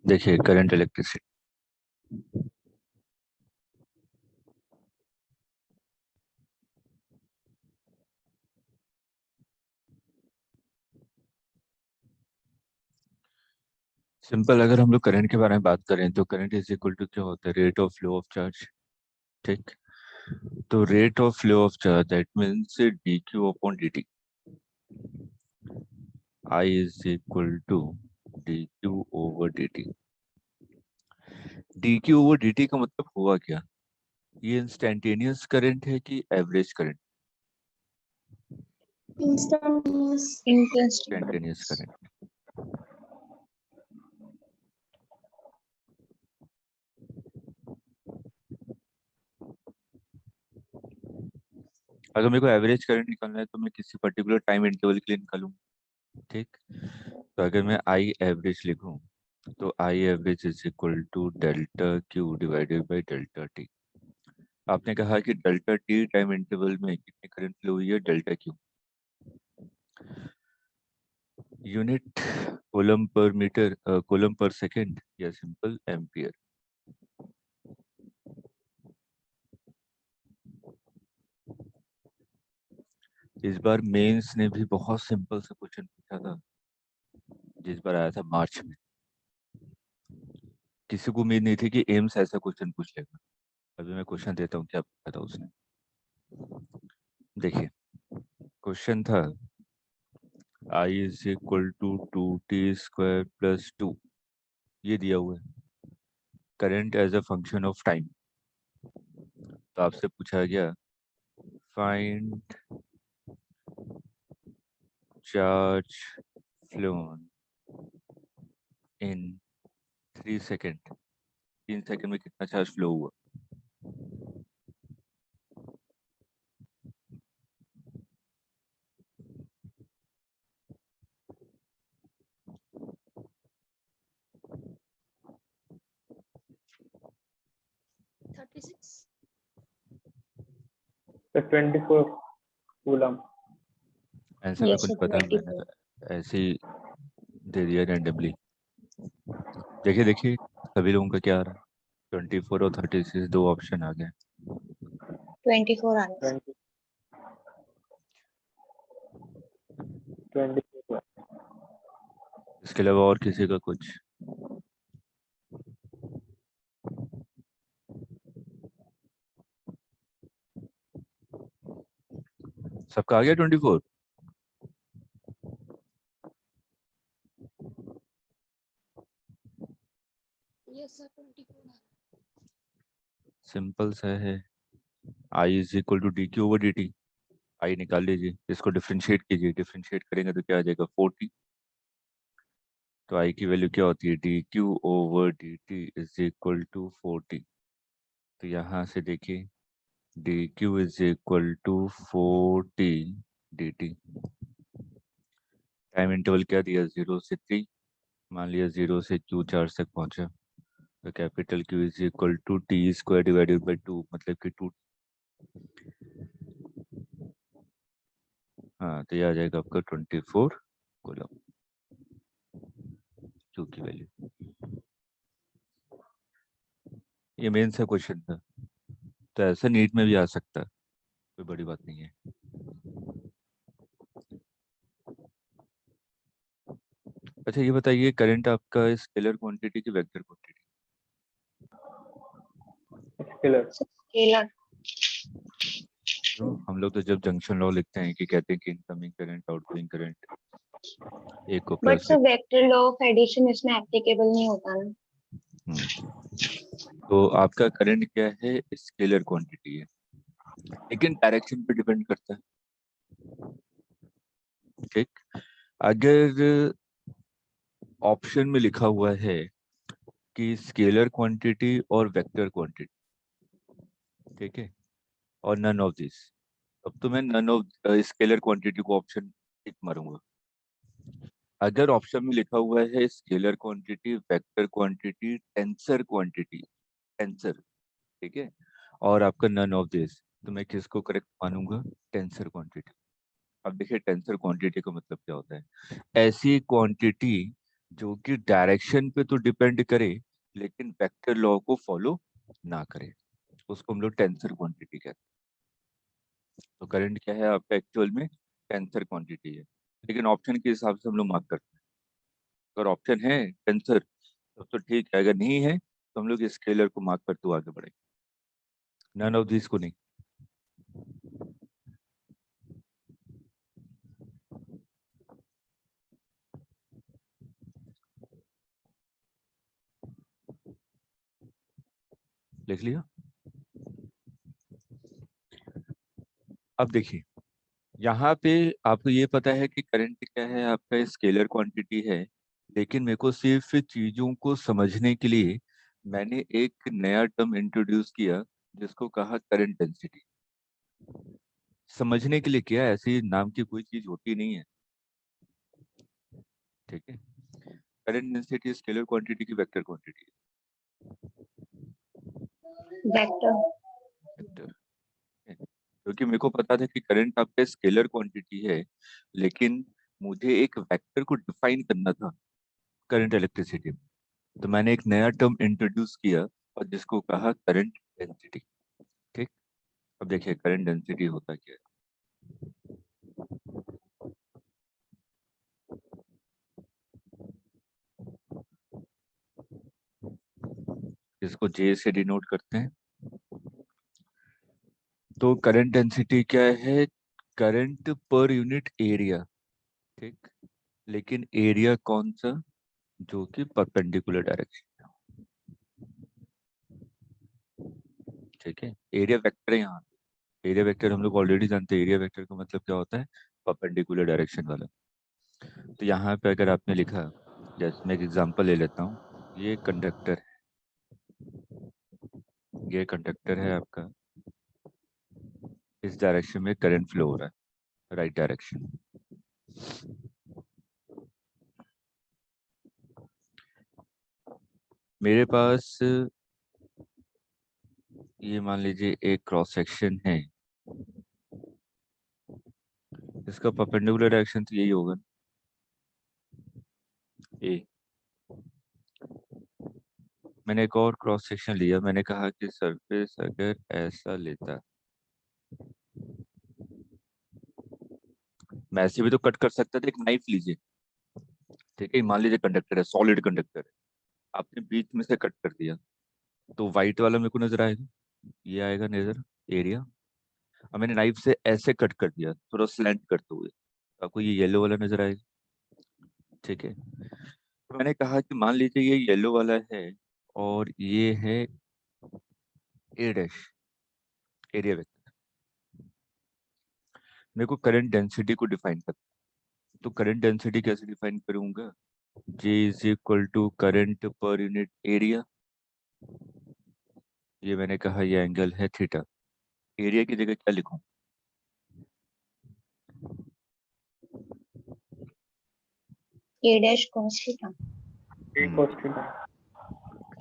देखिए current electricity, simple अगर हम लोग करंट के बारे में बात करें तो करंट इज इक्वल टू क्या होता है, rate of flow of charge. ठीक, तो rate of flow of charge that means D Q upon D T. I is equal to D Q over D T. D Q over D T का मतलब हुआ क्या, ये instantaneous current है कि average current? Instantaneous current. अगर मेरे को एवरेज करंट निकालना है तो मैं किसी पर्टिकुलर टाइम इंटरवल के लिए निकालूँ। ठीक, तो अगर मैं आई एवरेज लिखूं तो I average is equal to delta Q divided by delta T. आपने कहा कि डेल्टा टी टाइम इंटरवल में कितनी करंट फ्लो हुई है, डेल्टा क्यू। यूनिट कूलम पर मीटर, कूलम पर सेकंड या सिंपल एम्पियर। इस बार मेंस ने भी बहुत सिंपल सा क्वेश्चन पूछा था, जिस बार आया था मार्च में। किसी को उम्मीद नहीं थी कि एम्स ऐसा क्वेश्चन पूछ लेगा। अभी मैं क्वेश्चन देता हूँ क्या पूछा था उसने। देखिए क्वेश्चन था I is equal to 2t² plus 2, ये दिया हुआ है current as a function of time. तो आपसे पूछा गया find charge flown in 3 second. 3 second में कितना चार्ज फ्लो हुआ? तो 24 कूलम। आंसर मेरे को नहीं पता, मैंने तो ऐसे ही दे दिया रैंडमली। देखिए देखिए सभी लोगों का क्या आ रहा है, 24 और 36 दो ऑप्शन आ गए। 24 आंसर। 24। इसके अलावा और किसी का कुछ? सबका आ गया 24? सिंपल सा है, I is equal to D Q over D T. I निकाल लीजिए, इसको डिफ्रेंशिएट कीजिए, डिफ्रेंशिएट करेंगे तो क्या आ जाएगा, 40। तो आई की वैल्यू क्या होती है, D Q over D T is equal to 40। तो यहाँ से देखिए D Q is equal to 40 D T. Time interval क्या दिया, 0 से 3। मान लिया 0 से क्यू चार्ज तक पहुंचा, तो capital Q is equal to t² divided by 2, मतलब कि 2। हाँ तो ये आ जाएगा आपका 24 कूलम, क्यू की वैल्यू। ये मेन सा क्वेश्चन था, तो ऐसा नीट में भी आ सकता है, कोई बड़ी बात नहीं है। अच्छा ये बताइए करंट आपका स्केलर क्वांटिटी की वेक्टर क्वांटिटी? स्केलर। स्केलर। तो हम लोग तो जब जंक्शन लॉ लिखते हैं कि कहते हैं कि इनकमिंग करंट आउटगोइंग करंट एक को but plus sir vector law of addition इसमें एप्लीकेबल नहीं होता ना। तो आपका करंट क्या है, स्केलर क्वांटिटी है, लेकिन डायरेक्शन पे डिपेंड करता है। ठीक, अगर ऑप्शन में लिखा हुआ है कि स्केलर क्वांटिटी और वेक्टर क्वांटिटी, ठीक है, और नन ऑफ दिस, अब तो मैं नन ऑफ स्केलर क्वांटिटी को ऑप्शन टिक मारूंगा। अगर ऑप्शन में लिखा हुआ है scalar quantity, vector quantity, tensor quantity, tensor, ठीक है, और आपका नन ऑफ दिस, तो मैं किसको करेक्ट मानूंगा, टेंसर क्वांटिटी। अब देखिए टेंसर क्वांटिटी का मतलब क्या होता है, ऐसी क्वांटिटी जो कि डायरेक्शन पे तो डिपेंड करे लेकिन वेक्टर लॉ को फॉलो ना करे, उसको हम लोग टेंसर क्वांटिटी कहते हैं। तो करंट क्या है आपका एक्चुअल में टेंसर क्वांटिटी है, लेकिन ऑप्शन के हिसाब से हम लोग मार्क करते हैं। अगर ऑप्शन है टेंसर तब तो ठीक है, अगर नहीं है तो हम लोग स्केलर को मार्क करते हुए आगे बढ़ेंगे। नन ऑफ दिस को नहीं। लिख लिया। अब देखिए यहाँ पे आपको ये पता है कि करंट क्या है आपका स्केलर क्वांटिटी है, लेकिन मेरे को सिर्फ चीजों को समझने के लिए मैंने एक नया टर्म इंट्रोड्यूस किया जिसको कहा करंट डेंसिटी। समझने के लिए क्या, ऐसी नाम की कोई चीज होती नहीं है, ठीक है। करंट डेंसिटी स्केलर क्वांटिटी की वेक्टर क्वांटिटी वेक्टर। वेक्टर, क्योंकि मेरे को पता था कि करंट आपका स्केलर क्वांटिटी है, लेकिन मुझे एक वेक्टर को डिफाइन करना था करंट इलेक्ट्रिसिटी में। तो मैंने एक नया टर्म इंट्रोड्यूस किया और जिसको कहा करंट डेंसिटी। ठीक, अब देखिए करंट डेंसिटी होता क्या है। इसको जे से डिनोट करते हैं। तो करंट डेंसिटी क्या है, करंट पर यूनिट एरिया, ठीक, लेकिन एरिया कौन सा, जो कि परपेंडिकुलर डायरेक्शन, ठीक है। एरिया वेक्टर है यहाँ। एरिया वेक्टर हम लोग ऑलरेडी जानते हैं, एरिया वेक्टर का मतलब क्या होता है, परपेंडिकुलर डायरेक्शन वाला। तो यहाँ पे अगर आपने लिखा, जैसे मैं एक एग्जांपल ले लेता हूँ, ये कंडक्टर, ये कंडक्टर है आपका, इस डायरेक्शन में करंट फ्लो हो रहा है, राइट डायरेक्शन। मेरे पास ये मान लीजिए एक क्रॉस सेक्शन है, इसका परपेंडिकुलर डायरेक्शन तो यही होगा ए। मैंने एक और क्रॉस सेक्शन लिया, मैंने कहा कि सरफेस अगर ऐसा लेता, मैं ऐसे भी तो कट कर सकता था, एक नाइफ लीजिए, ठीक है, मान लीजिए कंडक्टर है, सॉलिड कंडक्टर है, आपने बीच में से कट कर दिया, तो व्हाइट वाला मेरे को नजर आएगा, ये आएगा नजर एरिया। अब मैंने नाइफ से ऐसे कट कर दिया थोड़ा स्लैंट करते हुए, तो आपको ये येलो वाला नजर आएगा, ठीक है। तो मैंने कहा कि मान लीजिए ये येलो वाला है और ये है ए डैश, एरिया वेक्टर। मेरे को करंट डेंसिटी को डिफाइन करना, तो करंट डेंसिटी कैसे डिफाइन करूंगा, J is equal to current पर यूनिट एरिया, ये मैंने कहा ये एंगल है थीटा। एरिया की जगह क्या लिखूं, A dash cos theta. A cos theta.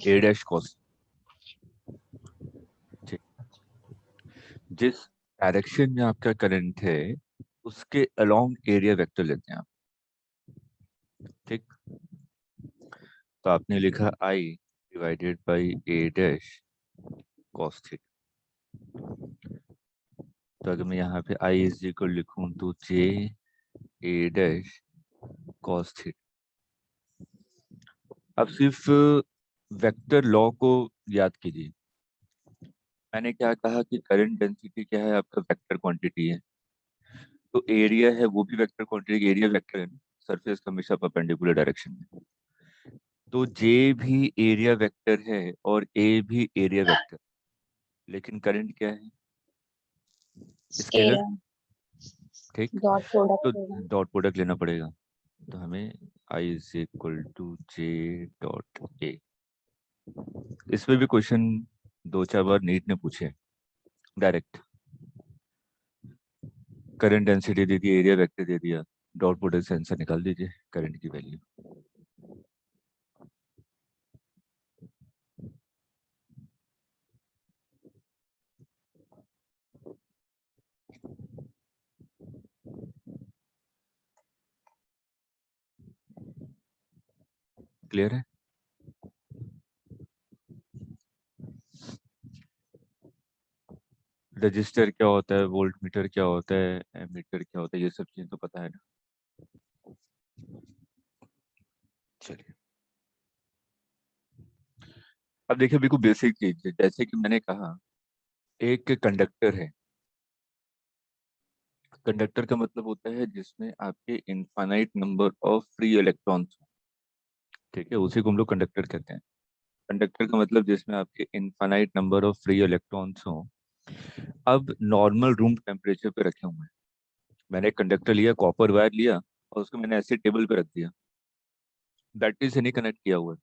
A dash cos, ठीक। जिस डायरेक्शन में आपका करंट है उसके अलोंग एरिया वेक्टर लेते हैं आप, ठीक। तो आपने लिखा I divided by A dash cos theta. तो अगर मैं यहाँ पे I इज इक्वल लिखूं तो J ए डैश कॉस थीटा। अब सिर्फ वेक्टर लॉ को याद कीजिए। मैंने क्या कहा कि करंट डेंसिटी क्या है आपका वेक्टर क्वांटिटी है, तो एरिया है वो भी वेक्टर क्वांटिटी, एरिया वेक्टर है, सरफेस का हमेशा परपेंडिकुलर डायरेक्शन में। तो जे भी एरिया वेक्टर है और ए भी एरिया वेक्टर, लेकिन करंट क्या है, स्केलर, स्केलर। ठीक। डॉट तो प्रोडक्ट होगा। डॉट प्रोडक्ट लेना पड़ेगा, तो हमें I is equal to J dot A. इसमें भी क्वेश्चन दो चार बार नीट ने पूछे डायरेक्ट, करंट डेंसिटी दे दी, एरिया वेक्टर दे दिया, डॉट प्रोडक्ट से आंसर निकाल दीजिए करंट की वैल्यू। क्लियर है? रजिस्टर क्या होता है, वोल्ट मीटर क्या होता है, एमीटर क्या होता है, ये सब चीजें तो पता है ना। चलिए अब देखिए बिल्कुल बेसिक चीज, जैसे कि मैंने कहा एक कंडक्टर है। कंडक्टर का मतलब होता है जिसमें आपके infinite number of free electrons, ठीक है, उसी को हम लोग कंडक्टर कहते हैं। कंडक्टर का मतलब जिसमें आपके infinite number of free electrons हो। अब नॉर्मल रूम टेम्परेचर पे रखे हुए हैं। मैंने एक कंडक्टर लिया, कॉपर वायर लिया और उसको मैंने ऐसे टेबल पे रख दिया, बैटरी से नहीं कनेक्ट किया हुआ है,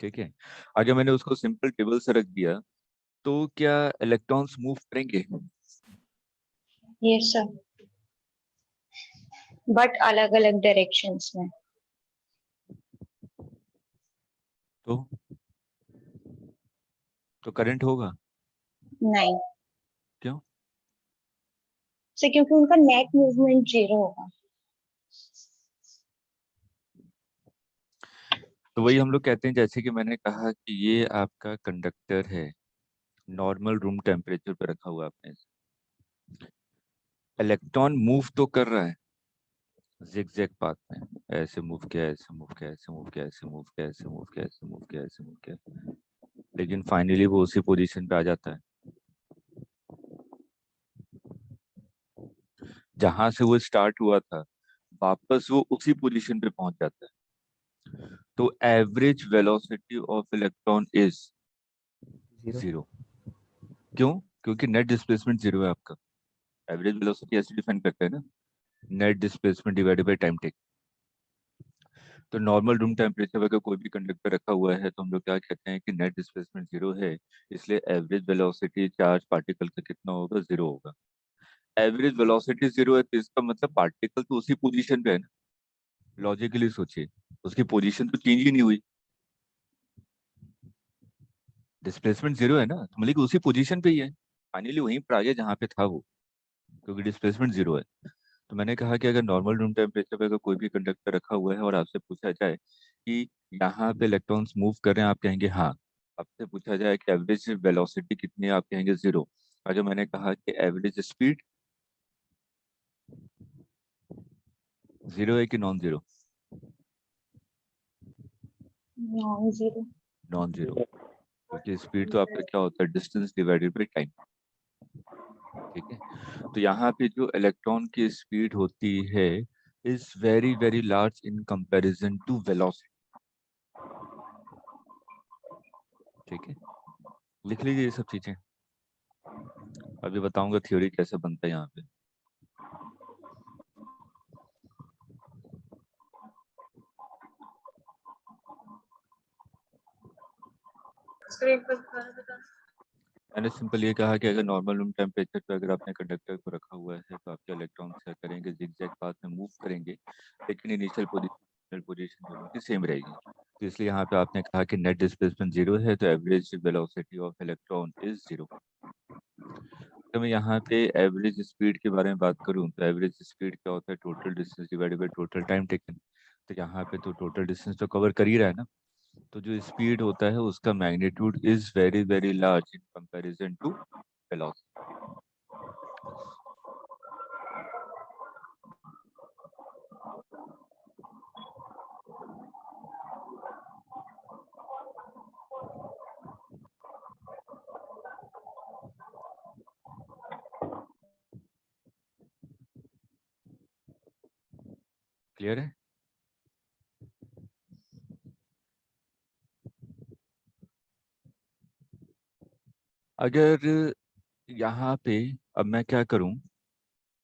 ठीक है। अगर मैंने उसको सिंपल टेबल से रख दिया तो क्या इलेक्ट्रॉन्स मूव करेंगे? यस सर, बट अलग अलग डायरेक्शंस में। तो करंट होगा? नहीं क्यों? सर, क्योंकि उनका नेट मूवमेंट जीरो होगा। तो वही हम लोग कहते हैं, जैसे कि मैंने कहा कि ये आपका कंडक्टर है, नॉर्मल रूम टेम्परेचर पे रखा हुआ है आपने। इलेक्ट्रॉन मूव तो कर रहा है जिगजैग पाथ में, ऐसे मूव किया, ऐसे मूव किया, ऐसे मूव किया, ऐसे मूव किया, ऐसे मूव किया, ऐसे मूव किया, ऐसे मूव किया, लेकिन फाइनली वो उसी पोजीशन पे आ जाता है जहां से वो स्टार्ट हुआ था। वापस वो उसी पोजीशन पे पहुंच जाता है। तो average velocity of electron is zero. क्यों? क्योंकि नेट डिस्प्लेसमेंट जीरो है आपका। एवरेज वेलोसिटी ऐसे डिफाइन करते हैं ना, net displacement divided by time take. तो नॉर्मल रूम टेम्परेचर पर अगर कोई भी कंडक्टर रखा हुआ है तो हम लोग क्या कहते हैं कि नेट डिस्प्लेसमेंट जीरो है, इसलिए एवरेज वेलोसिटी चार्ज पार्टिकल का कितना होगा? जीरो होगा। एवरेज वेलोसिटी जीरो है तो इसका मतलब पार्टिकल तो उसी पोजीशन पे है ना। लॉजिकली सोचिए, उसकी पोजीशन तो चेंज ही नहीं हुई। डिस्प्लेसमेंट जीरो है ना, तो मतलब कि उसी पोजीशन पे ही है, फाइनली वहीं पर आ गया जहाँ पे था वो, क्योंकि डिस्प्लेसमेंट जीरो है। तो मैंने कहा कि अगर नॉर्मल रूम टेम्परेचर पे अगर कोई भी कंडक्टर रखा हुआ है और आपसे पूछा जाए कि यहाँ पे इलेक्ट्रॉन्स मूव कर रहे हैं, आप कहेंगे हाँ। आपसे पूछा जाए कि एवरेज वेलोसिटी कितनी है, आप कहेंगे जीरो। अगर मैंने कहा कि एवरेज स्पीड जीरो है कि non zero? Non zero. Non zero, क्योंकि स्पीड तो आपका क्या होता है? डिस्टेंस डिवाइडेड बाई टाइम, ठीक है। तो यहाँ पे जो इलेक्ट्रॉन की स्पीड होती है is very very large in comparison to velocity, ठीक है। लिख लीजिए ये सब चीजें, अभी बताऊंगा थ्योरी कैसे बनता है यहाँ पे। मैंने सिंपल ये कहा कि अगर नॉर्मल रूम टेम्परेचर पे अगर आपने कंडक्टर को रखा हुआ है तो आपके इलेक्ट्रॉन्स क्या करेंगे? जिगजैग पाथ में मूव करेंगे, लेकिन इनिशियल पोजीशन दोनों की सेम रहेगी। तो इसलिए यहाँ पे आपने कहा कि नेट डिस्प्लेसमेंट जीरो है तो average velocity of electron is zero. तो मैं यहाँ पे एवरेज स्पीड के बारे में बात करूँ तो एवरेज स्पीड क्या होता है? Total distance divided by total time taken. तो यहाँ पे तो टोटल डिस्टेंस तो कवर कर ही रहा है ना, तो जो स्पीड होता है उसका magnitude is very very large in comparison to velocity. Clear है? अगर यहाँ पे अब मैं क्या करूँ,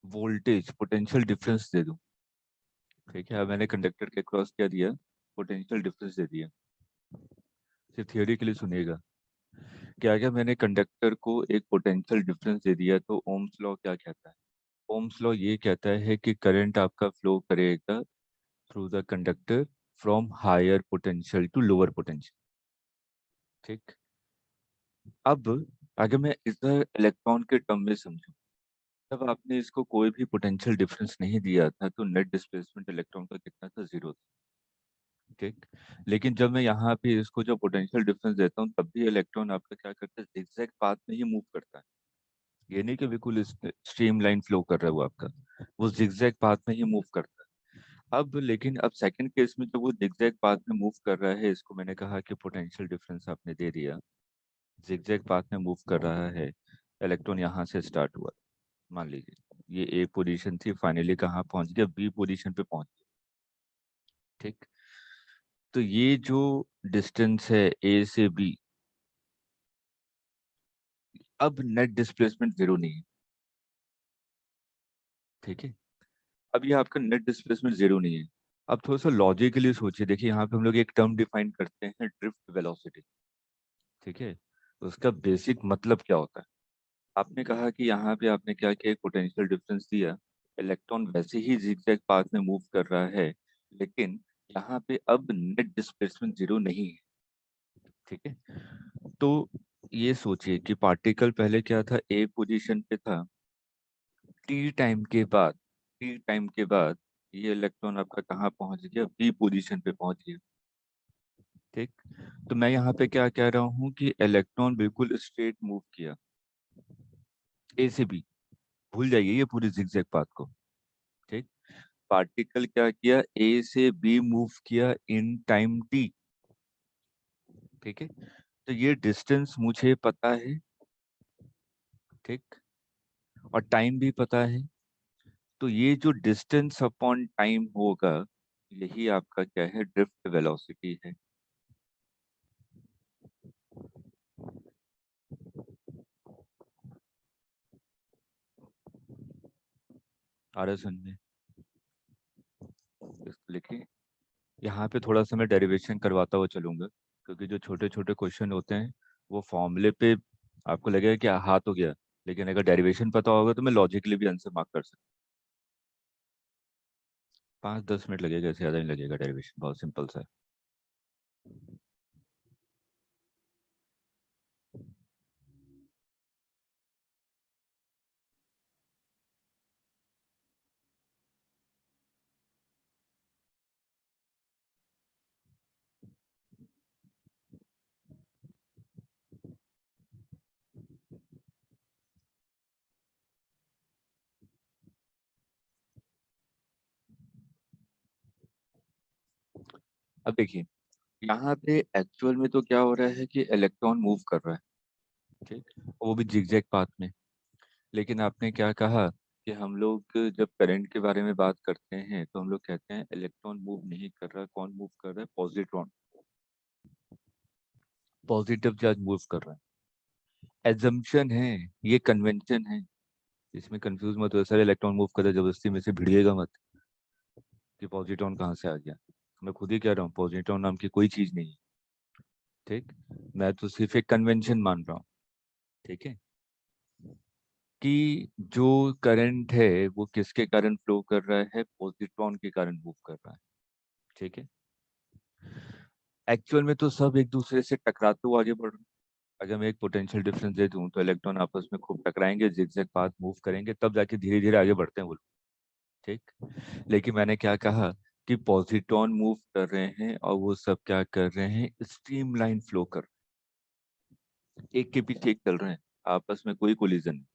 वोल्टेज पोटेंशियल डिफरेंस दे दूं, ठीक है। अब मैंने कंडक्टर के क्रॉस क्या दिया? पोटेंशियल डिफरेंस दे दिया। सिर्फ थियोरी के लिए सुनिएगा, क्या क्या मैंने कंडक्टर को एक पोटेंशियल डिफरेंस दे दिया तो ओम्स लॉ क्या कहता है? ओम्स लॉ ये कहता है कि करंट आपका फ्लो करेगा through the conductor from higher potential to lower potential, ठीक। अब अगर मैं इधर इलेक्ट्रॉन के टर्म में समझूं, तब आपने इसको कोई भी पोटेंशियल डिफरेंस नहीं दिया था तो नेट डिस्प्लेसमेंट इलेक्ट्रॉन का कितना था? जीरो था। ठीक। लेकिन जब मैं यहाँ पे इसको जो पोटेंशियल डिफरेंस देता हूँ तब भी इलेक्ट्रॉन आपका क्या करता है, जिगजैग पाथ में ही मूव करता है। ये नहीं कि बिल्कुल स्ट्रीम लाइन फ्लो कर रहा है वो आपका, वो जिगजैग पाथ में ही मूव करता है। अब लेकिन अब सेकंड केस में जब वो जिगजैग पाथ में मूव कर रहा है, इसको मैंने कहा कि पोटेंशियल डिफरेंस आपने दे दिया, जिगजैग पाथ में मूव कर रहा है, इलेक्ट्रॉन यहाँ से स्टार्ट हुआ, मान लीजिए ये ए पोजीशन थी, फाइनली कहाँ पहुंच गया, बी पोजीशन पे पहुंच गया। ठीक। तो ये जो डिस्टेंस है ए से बी, अब नेट डिस्प्लेसमेंट जीरो नहीं है। ठीक है। अब ये आपका नेट डिस्प्लेसमेंट जीरो नहीं है। अब थोड़ा सा लॉजिकली सोचिए, देखिए यहाँ पे हम लोग एक टर्म डिफाइन करते हैं, ड्रिफ्ट वेलोसिटी। ठीक है। तो उसका बेसिक मतलब क्या होता है, आपने कहा कि यहाँ पे आपने क्या किया, एक पोटेंशियल डिफरेंस दिया, इलेक्ट्रॉन वैसे ही जिगजैग पाथ में मूव कर रहा है, लेकिन यहाँ पे अब नेट डिस्प्लेसमेंट जीरो नहीं है। ठीक है। तो ये सोचिए कि पार्टिकल पहले क्या था, ए पोजीशन पे था, टी टाइम के बाद ये इलेक्ट्रॉन आपका कहाँ पहुंच गया, बी पोजीशन पे पहुंच गया। ठीक। तो मैं यहाँ पे क्या कह रहा हूँ कि इलेक्ट्रॉन बिल्कुल स्ट्रेट मूव किया ए से बी, भूल जाइए ये पूरी जिगजैग पाथ को। ठीक। पार्टिकल क्या किया, ए से बी मूव किया इन टाइम टी। ठीक है। तो ये डिस्टेंस मुझे पता है, ठीक, और टाइम भी पता है। तो ये जो डिस्टेंस अपॉन टाइम होगा, यही आपका क्या है, ड्रिफ्ट वेलोसिटी है। आ रहा है समझे? इसको लिखिए। यहाँ पे थोड़ा सा मैं डेरिवेशन करवाता हुआ चलूंगा, क्योंकि जो छोटे छोटे क्वेश्चन होते हैं वो फॉर्मूले पे आपको लगेगा कि हाथ हो गया, लेकिन अगर डेरिवेशन पता होगा तो मैं लॉजिकली भी आंसर मार्क कर सकता। 5-10 मिनट लगेगा, इससे ज़्यादा नहीं लगेगा, डेरिवेशन बहुत सिंपल सा है। अब देखिए, यहाँ पे एक्चुअल में तो क्या हो रहा है कि इलेक्ट्रॉन मूव कर रहा है, ठीक, वो भी जिगजैग पाथ में। लेकिन आपने क्या कहा कि हम लोग जब करंट के बारे में बात करते हैं तो हम लोग कहते हैं इलेक्ट्रॉन मूव नहीं कर रहा, कौन मूव कर रहा है, पॉजिट्रॉन, पॉजिटिव चार्ज मूव कर रहा है। एजम्पशन है, ये कन्वेंशन है, इसमें कंफ्यूज मत हो, सर इलेक्ट्रॉन मूव कर रहा है जबरदस्ती में से भिड़िएगा मत कि पॉजिट्रॉन कहाँ से आ गया। मैं खुद ही कह रहा हूँ पॉजिट्रॉन नाम की कोई चीज नहीं है। ठीक। मैं तो सिर्फ एक कन्वेंशन मान रहा हूँ। ठीक है। कि जो करंट है वो किसके कारण फ्लो कर रहा है, पॉजिट्रॉन के कारण मूव कर रहा है। ठीक है। एक्चुअल में तो सब एक दूसरे से टकराते हुए आगे बढ़ रहे हैं। अगर मैं एक पोटेंशियल डिफरेंस दे दूं तो इलेक्ट्रॉन आपस में खूब टकराएंगे, जिगजैग पाथ मूव करेंगे, तब जाके धीरे धीरे आगे बढ़ते हैं वो लोग। ठीक। लेकिन मैंने क्या कहा कि पॉजिट्रॉन मूव कर रहे हैं और वो सब क्या कर रहे हैं, स्ट्रीम लाइन फ्लो कर रहे हैं, एक के पीछे एक चल रहे हैं, आपस में कोई कोलिजन नहीं।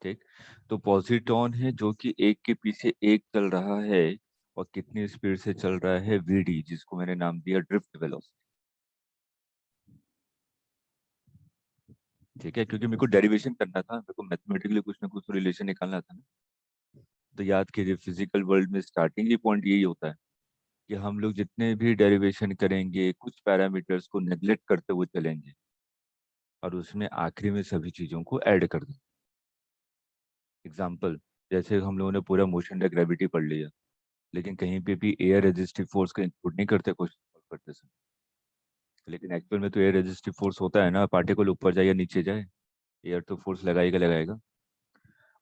ठीक। तो पॉजिट्रॉन है जो कि एक के पीछे एक चल रहा है, और कितनी स्पीड से चल रहा है, वीडी, जिसको मैंने नाम दिया ड्रिफ्ट वेलोसिटी। ठीक है। क्योंकि मेरे को डेरिवेशन करना था, मेरे को मैथमेटिकली कुछ ना कुछ रिलेशन निकालना था ना। तो याद कीजिए, फिजिकल वर्ल्ड में स्टार्टिंग ही पॉइंट यही होता है कि हम लोग जितने भी डेरिवेशन करेंगे कुछ पैरामीटर्स को नेग्लेक्ट करते हुए चलेंगे, और उसमें आखिरी में सभी चीजों को ऐड कर देंगे। एग्जाम्पल, जैसे हम लोगों ने पूरा मोशन या ग्रेविटी पढ़ लिया, लेकिन कहीं पे भी एयर रेजिस्टिव फोर्स का इंक्लूड नहीं करते क्वेश्चन सॉल्व करते समय। लेकिन एक्चुअल में तो एयर रेजिस्टिव फोर्स होता है ना, पार्टिकल ऊपर जाए या नीचे जाए, एयर तो फोर्स लगाएगा लगाएगा।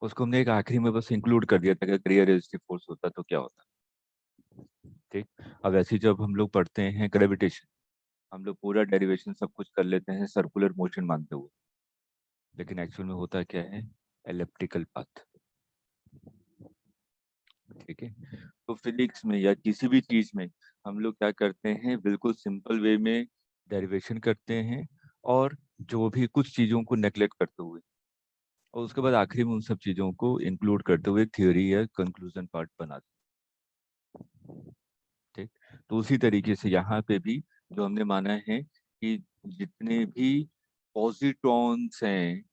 उसको हमने एक आखिरी में बस इंक्लूड कर दिया था कि अगर एयर रेजिस्टिव फोर्स होता तो क्या होता। ठीक। अब ऐसे ही जब हम लोग पढ़ते हैं ग्रेविटेशन, हम लोग पूरा डेरिवेशन सब कुछ कर लेते हैं सर्कुलर मोशन मानते हुए, लेकिन एक्चुअल में होता क्या है, एलिप्टिकल पाथ। ठीक है। तो फिजिक्स में या किसी भी चीज में हम लोग क्या करते हैं, बिल्कुल सिंपल वे में डेरिवेशन करते हैं और जो भी कुछ चीज़ों को नेग्लेक्ट करते हुए और उसके बाद आखिरी में उन सब चीज़ों को इंक्लूड करते हुए थ्योरी या कंक्लूजन पार्ट बनाते हैं। ठीक, तो उसी तरीके से यहाँ पे भी जो हमने माना है कि जितने भी पॉजिट्रॉन्स हैं,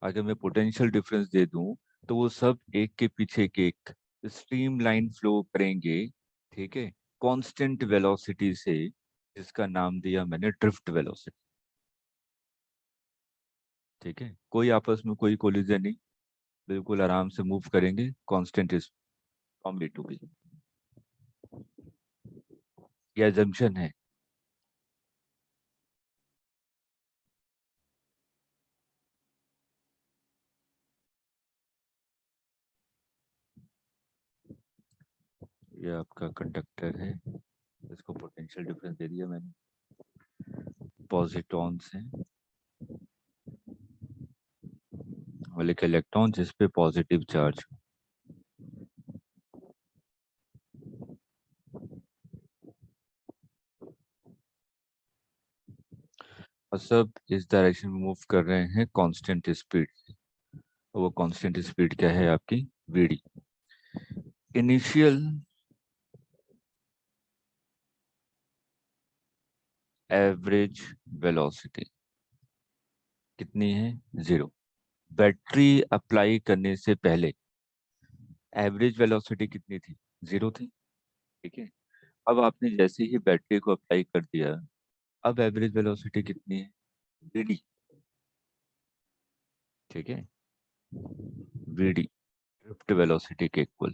अगर मैं पोटेंशियल डिफरेंस दे दूं तो वो सब एक के पीछे एक स्ट्रीमलाइन फ्लो करेंगे, ठीक है, कांस्टेंट वेलोसिटी से, जिसका नाम दिया मैंने ड्रिफ्ट वेलोसिटी। ठीक है, कोई आपस में कोई कोलिजन नहीं, बिल्कुल आराम से मूव करेंगे, constant is from A to B. ये अजम्पशन है। ये आपका कंडक्टर है, इसको पोटेंशियल डिफरेंस दे दिया मैंने, पॉजिट्रॉन्स हैं और एक इलेक्ट्रॉन जिस पे पॉजिटिव चार्ज। और सब इस डायरेक्शन में मूव कर रहे हैं कांस्टेंट स्पीड से। वो कांस्टेंट स्पीड क्या है आपकी, वीडी। इनिशियल एवरेज वेलोसिटी कितनी है, 0। बैटरी अप्लाई करने से पहले एवरेज वेलोसिटी कितनी थी, 0 थी। ठीक है, अब आपने जैसे ही बैटरी को अप्लाई कर दिया, अब एवरेज वेलोसिटी कितनी है, वीडी। ठीक है, वीडी ड्रिफ्ट वेलोसिटी के इक्वल,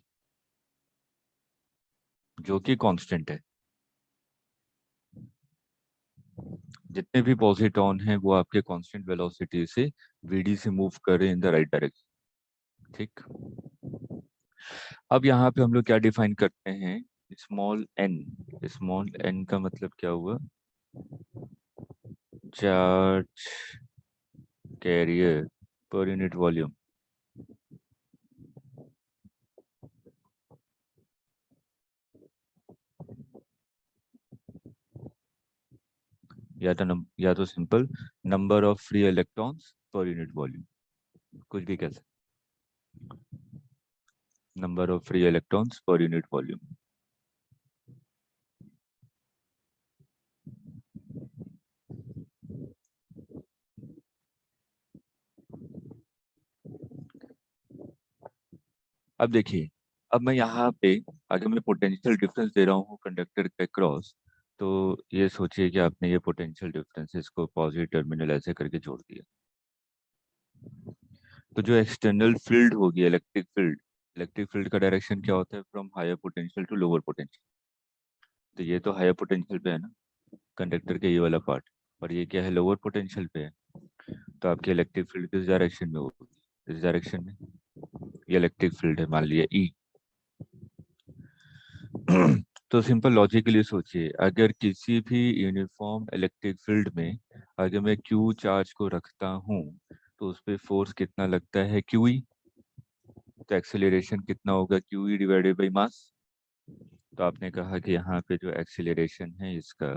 जो कि कांस्टेंट है। जितने भी पॉजिट्रॉन हैं वो आपके कांस्टेंट वेलोसिटी से वीडी से मूव कर रहे हैं इन द राइट डायरेक्शन। ठीक, अब यहाँ पे हम लोग क्या डिफाइन करते हैं, स्मॉल एन। स्मॉल एन का मतलब क्या हुआ, charge carrier per unit volume. या तो simple number of free electrons per unit volume, कुछ भी कह सकते, number of free electrons per unit volume. अब देखिए, अब मैं यहाँ पे अगर मैं पोटेंशियल डिफरेंस दे रहा हूँ कंडक्टर के क्रॉस, तो ये सोचिए कि आपने ये पोटेंशियल डिफरेंस इसको पॉजिटिव टर्मिनल ऐसे करके जोड़ दिया, तो जो एक्सटर्नल फील्ड होगी इलेक्ट्रिक फील्ड का डायरेक्शन क्या होता है, from higher potential to lower potential. तो ये तो हायर पोटेंशियल पे है ना, कंडक्टर के ये वाला पार्ट, और ये क्या है, लोअर पोटेंशियल पे है। तो आपकी इलेक्ट्रिक फील्ड किस डायरेक्शन में होगी, इस डायरेक्शन में। ये इलेक्ट्रिक फील्ड है, मान लिया ई। तो सिंपल लॉजिकली सोचिए, अगर किसी भी यूनिफॉर्म इलेक्ट्रिक फील्ड में अगर मैं क्यू चार्ज को रखता हूँ तो उस पर फोर्स कितना लगता है, क्यू ई। तो एक्सेलरेशन कितना होगा, क्यू ई डिवाइडेड बाई मास। तो आपने कहा कि यहाँ पे जो एक्सेलरेशन है इसका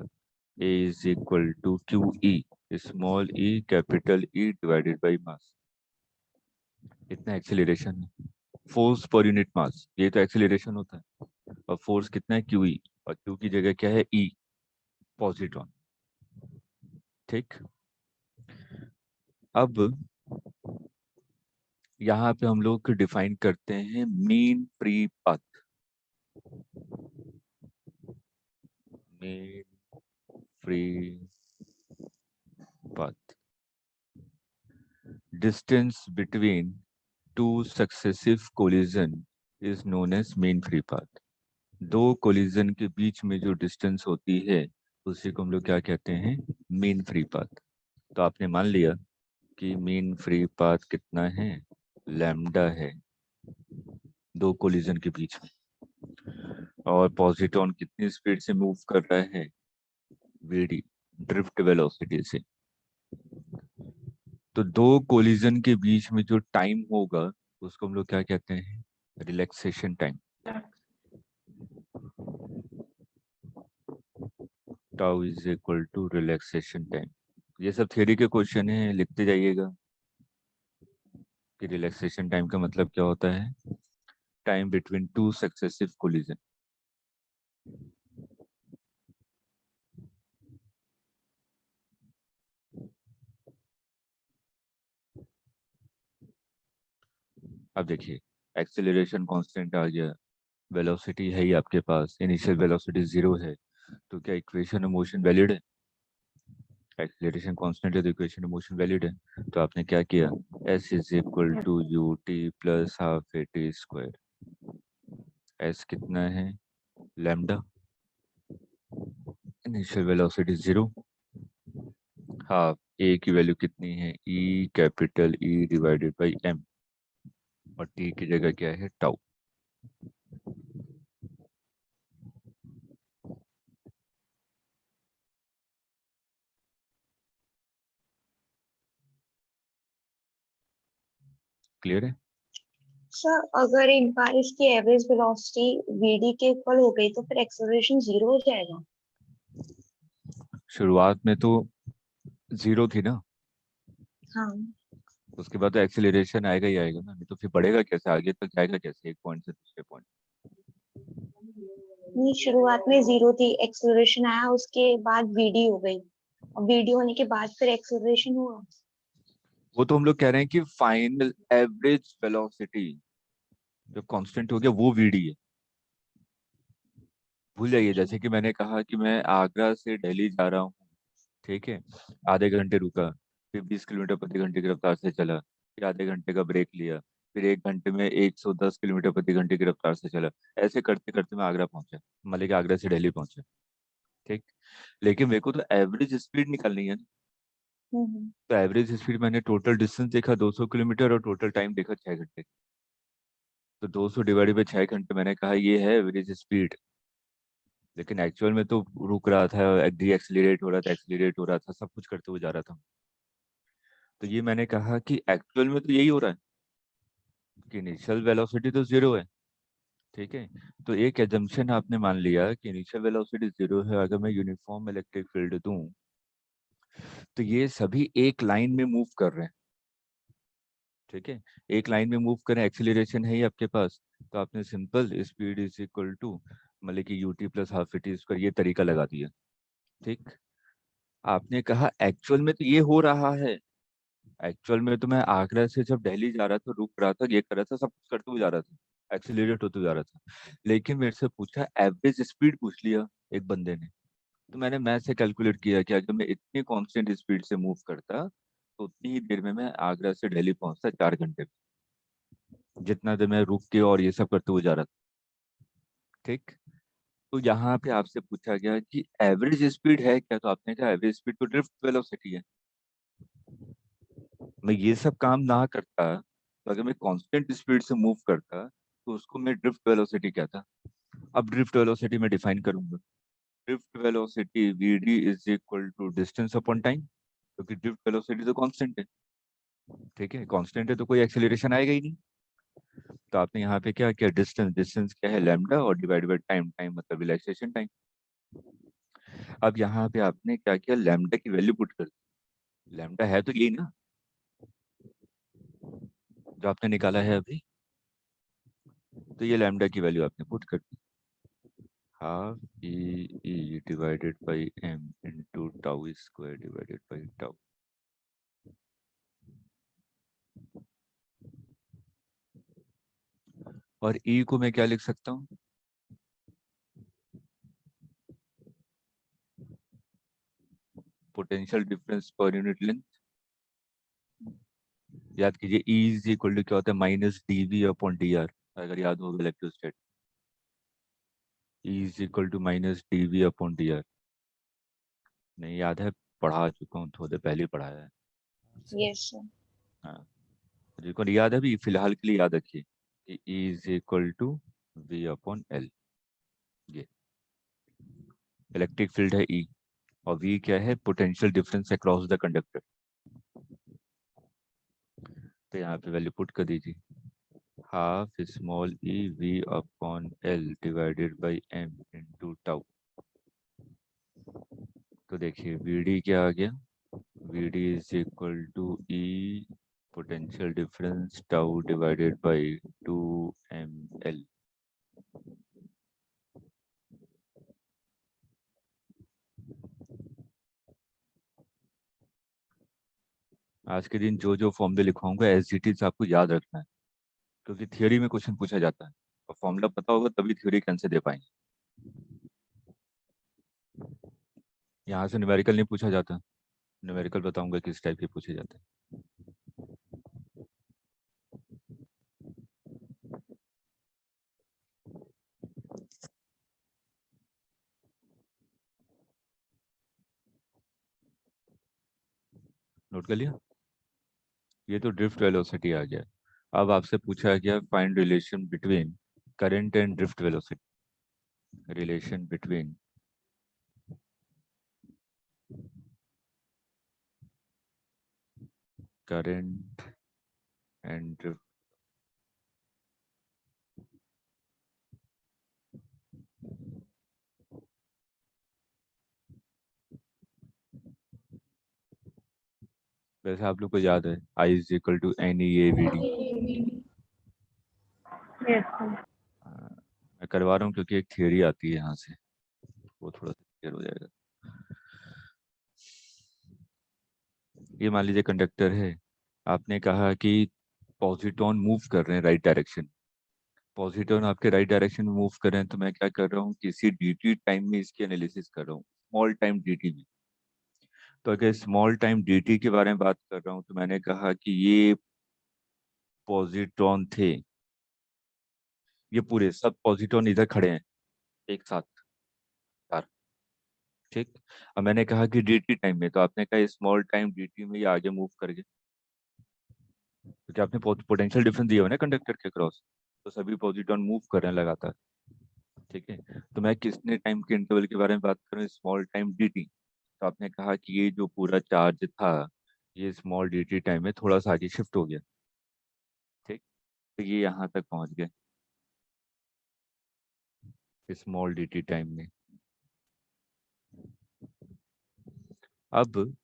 A is equal to Q E, small E capital E divided by mass. इतना एक्सेलरेशन है, फोर्स पर यूनिट मास, ये तो एक्सेलरेशन होता है। और फोर्स कितना है, क्यू ई, और क्यू की जगह क्या है, ई, पॉजिट्रॉन। ठीक, अब यहाँ पे हम लोग डिफाइन करते हैं mean free path. Mean free path, distance between two successive collision is known as mean free path. दो कोलिजन के बीच में जो डिस्टेंस होती है उसी को हम लोग क्या कहते हैं, मीन फ्री पाथ। तो आपने मान लिया कि मीन फ्री पाथ कितना है, लैम्डा है, दो कोलिजन के बीच में। और पॉजिट्रॉन कितनी स्पीड से मूव कर रहा है, वीडी, ड्रिफ्ट वेलोसिटी से। तो दो कोलिजन के बीच में जो टाइम होगा उसको हम लोग क्या कहते हैं, relaxation time. Tau is equal to relaxation time. ये सब थ्योरी के क्वेश्चन है, लिखते जाइएगा कि रिलैक्सेशन टाइम का मतलब क्या होता है। Time between two successive collision. अब देखिए, एक्सेलरेशन कांस्टेंट आ गया, वेलोसिटी है ही आपके पास, इनिशियल वेलोसिटी 0 है, तो क्या इक्वेशन ऑफ मोशन वैलिड है? एक्सेलरेशन कांस्टेंट है तो इक्वेशन ऑफ मोशन वैलिड है। तो आपने क्या किया, s is equal to U T plus half A T square. s कितना है, lambda, initial velocity 0, half A की वैल्यू कितनी है, e capital E divided by m, और t की जगह क्या है, टाउ। क्लियर है? सर अगर एक बार इसकी एवरेज वेलोसिटी वीडी के इक्वल हो गई तो फिर एक्सेलरेशन 0 हो जाएगा। शुरुआत में तो 0 थी ना, हाँ। उसके बाद तो एक्सेलरेशन आएगा ही आएगा ना, नहीं तो फिर बढ़ेगा कैसे, आगे तक जाएगा कैसे एक पॉइंट से दूसरे पॉइंट। नहीं, शुरुआत में 0 थी, एक्सेलरेशन आया, उसके बाद वीडी हो गई, और वीडी होने के बाद फिर एक्सेलरेशन हुआ। वो तो हम लोग कह रहे हैं कि फाइनल एवरेज वेलोसिटी जो कांस्टेंट हो गया वो वीडी है। भूल जाइए, जैसे कि मैंने कहा कि मैं आगरा से दिल्ली जा रहा हूँ, ठीक है, आधे घंटे रुका, फिर 20 किलोमीटर प्रति घंटे की रफ्तार से चला, फिर आधे घंटे का ब्रेक लिया, फिर 1 घंटे में 110 किलोमीटर प्रति घंटे की रफ्तार से चला। ऐसे करते करते मैं आगरा पहुंचा, मतलब कि आगरा से दिल्ली पहुंचा, ठीक। लेकिन मेरे को तो एवरेज स्पीड निकालनी है ना। हम्म। तो एवरेज स्पीड मैंने टोटल डिस्टेंस देखा 200 किलोमीटर और टोटल टाइम देखा 6 घंटे। तो 200 डिवाइडेड बाई 6 घंटे, मैंने कहा ये है एवरेज स्पीड। लेकिन एक्चुअल में तो रुक रहा था, डी एक्सीलरेट हो रहा था, एक्सीलरेट हो रहा था, सब कुछ करते हुए जा रहा था। तो ये मैंने कहा कि एक्चुअल में तो यही हो रहा है कि इनिशियल वेलोसिटी तो 0 है, ठीक है। तो एक एजम्पशन आपने मान लिया कि इनिशियल वेलोसिटी 0 है, अगर मैं यूनिफॉर्म इलेक्ट्रिक फील्ड दूं तो ये सभी एक लाइन में मूव कर रहे हैं, ठीक है। एक लाइन में मूव करें, एक्सीलरेशन है ही आपके पास, तो आपने simple speed is equal to मतलब कि U T plus half T square, ये तरीका लगा दिया, ठीक। आपने कहा एक्चुअल में तो ये हो रहा है, एक्चुअल में तो मैं आगरा से जब दिल्ली जा रहा था, रुक रहा था, ये कर रहा था, सब कुछ करते हुए जा रहा था, एक्सीलरेट होते जा रहा था। लेकिन मेरे से पूछा, एवरेज स्पीड पूछ लिया एक बंदे ने, तो मैंने मैथ से कैलकुलेट किया कि अगर मैं इतनी कांस्टेंट स्पीड से मूव करता तो उतनी ही देर में मैं आगरा से दिल्ली पहुंचता, 4 घंटे में, जितना देर मैं रुक के और ये सब करते हुए जा रहा था, ठीक। तो यहाँ पे आपसे पूछा गया कि एवरेज स्पीड है क्या, तो आपने कहा एवरेज स्पीड तो ड्रिफ्ट वेलोसिटी है। मैं ये सब काम ना करता, तो अगर मैं कांस्टेंट स्पीड से मूव करता तो उसको मैं ड्रिफ्ट वेलोसिटी कहता। अब ड्रिफ्ट वेलोसिटी में डिफाइन करूंगा, drift velocity V D is equal to distance upon time, क्योंकि ड्रिफ्ट वेलोसिटी तो कांस्टेंट है, ठीक है, कांस्टेंट है तो कोई एक्सेलरेशन आएगा ही नहीं। तो आपने यहाँ पे क्या किया, डिस्टेंस, डिस्टेंस क्या है, लैम्डा, और डिवाइड बाय टाइम, टाइम मतलब रिलैक्सेशन टाइम। अब यहाँ पे आपने क्या किया, लैम्डा की वैल्यू पुट कर दी। लैम्डा है तो यही ना जो आपने निकाला है अभी, तो ये लैम्डा की वैल्यू आपने पुट कर दी, half E divided by M into tau square divided by tau. और ई को मैं क्या लिख सकता हूँ, potential difference per unit length. याद कीजिए, ई इज इक्वल टू क्या होता है, minus D V upon D R, अगर याद होगा electrostat, E is equal to minus D V upon D R. नहीं याद है, पढ़ा चुका हूँ, थोड़े पहले पढ़ाया है। Yes sir. हाँ, जिनको नहीं याद है भी फिलहाल के लिए याद रखिए कि E is equal to V upon L, ये इलेक्ट्रिक फील्ड है ई, और वी क्या है, potential difference across the conductor. तो यहाँ पे वैल्यू पुट कर दीजिए, half small E V upon L divided by M into tau. तो देखिए VD क्या आ गया, VD is equal to E potential difference tau divided by 2ml। आज के दिन जो जो फॉर्मूले लिखवाऊंगा एसजीटी से आपको याद रखना है, क्योंकि थियोरी में क्वेश्चन पूछा जाता है और फॉर्मूला पता होगा तभी थ्योरी का आंसर दे पाएंगे। यहाँ से न्यूमेरिकल नहीं पूछा जाता, न्यूमेरिकल बताऊंगा किस टाइप के पूछे जाते हैं। नोट कर लिया? ये तो ड्रिफ्ट वेलोसिटी आ गया। अब आपसे पूछा गया find relation between current and drift velocity. Relation between current and drift. वैसे आप लोग को याद है I is equal to NEAVD। Yes, sir. मैं करवा रहा हूँ क्योंकि एक थियरी आती है यहाँ से, वो थोड़ा सा क्लियर हो जाएगा। ये मान लीजिए कंडक्टर है, आपने कहा कि पॉजिट्रॉन मूव कर रहे हैं राइट डायरेक्शन। पॉजिट्रॉन आपके राइट डायरेक्शन में मूव कर रहे हैं, तो मैं क्या कर रहा हूँ, किसी dt टाइम में इसकी एनालिसिस कर रहा हूँ, स्मॉल टाइम dt में। तो अगर स्मॉल टाइम dt के बारे में बात कर रहा हूँ, तो मैंने कहा कि ये पॉजिट्रॉन थे, ये पूरे सब पॉजिट्रॉन इधर खड़े हैं एक साथ, चार। ठीक। अब मैंने कहा कि dt टाइम में, तो आपने कहा स्मॉल टाइम dt में ये आगे मूव कर गए, क्योंकि आपने पोटेंशियल डिफरेंस दिया हुआ ना कंडक्टर के क्रॉस, तो सभी पॉजिट्रॉन मूव कर रहे हैं लगातार। ठीक है। तो मैं किसने टाइम के इंटरवल के बारे में बात कर रहा हूँ, स्मॉल टाइम dt। तो आपने कहा कि ये जो पूरा चार्ज था, ये स्मॉल dt टाइम में थोड़ा सा आगे शिफ्ट हो गया। ठीक। तो ये यहाँ तक पहुंच गए स्मॉल dt टाइम में। अब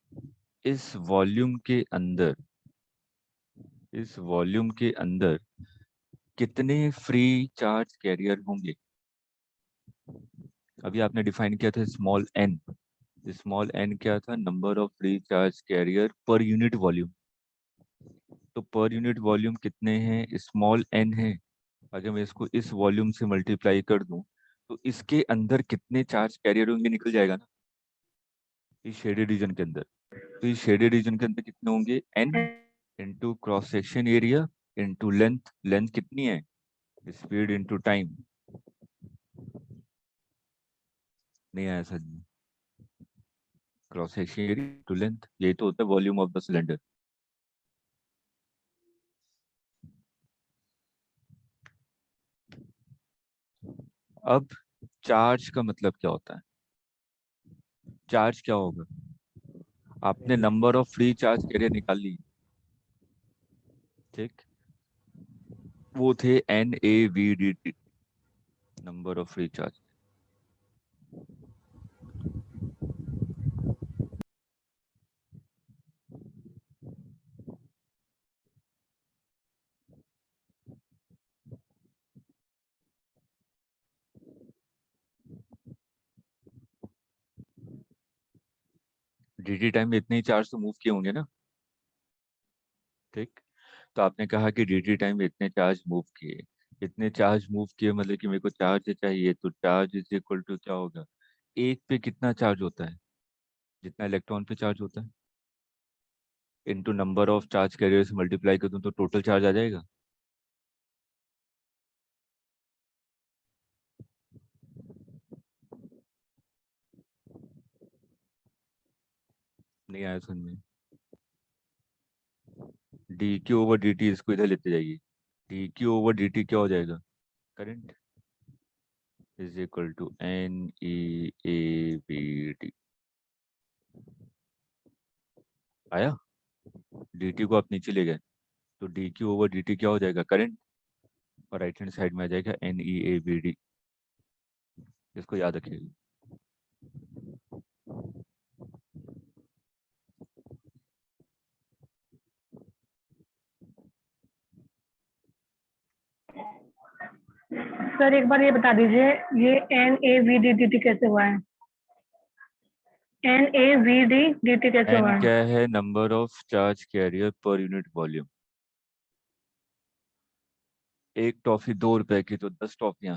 इस वॉल्यूम के अंदर, इस वॉल्यूम के अंदर कितने फ्री चार्ज कैरियर होंगे? अभी आपने डिफाइन किया था स्मॉल n। स्मॉल n क्या था? Number of free charge career per unit volume. तो पर यूनिट वॉल्यूम कितने हैं? स्मॉल n है। अगर मैं इसको इस वॉल्यूम से मल्टीप्लाई कर दूं, तो इसके अंदर कितने चार्ज कैरियर होंगे निकल जाएगा ना, इस शेडेड रीजन के अंदर। तो इस शेडेड रीजन के अंदर कितने होंगे? n into cross section area into length. Length कितनी है? Speed into time. नहीं आया sir ji? Cross section area into length, यही तो होता है वॉल्यूम ऑफ द सिलेंडर। अब चार्ज का मतलब क्या होता है? चार्ज क्या होगा? आपने number of free charge carrier निकाल ली। ठीक। वो थे NAVD, number of free charge. dt time में इतने ही चार्ज तो मूव किए होंगे ना। ठीक। तो आपने कहा कि dt टाइम में इतने चार्ज मूव किए, इतने चार्ज मूव किए मतलब कि मेरे को चार्ज चाहिए, तो चार्ज इज इक्वल टू क्या होगा? एक पे कितना चार्ज होता है? जितना इलेक्ट्रॉन पे चार्ज होता है into number of charge carrier से मल्टीप्लाई कर दूं तो टोटल चार्ज आ जाएगा। नहीं आया समझ में? D Q over D T, इसको इधर लेते जाइए। D Q over D T क्या हो जाएगा? Current is equal to NEAVD। आया? डी टी को आप नीचे ले गए, तो D Q over D T क्या हो जाएगा? करंट। और राइट हैंड साइड में आ जाएगा NEAVD। इसको याद रखिएगा। सर एक बार ये बता दीजिए, ये NaVdDt कैसे हुआ है? NaVdDt कैसे हुआ एन है? क्या है? Number of charge carrier per unit volume. एक टॉफी 2 रुपए की, तो 10 टॉफियां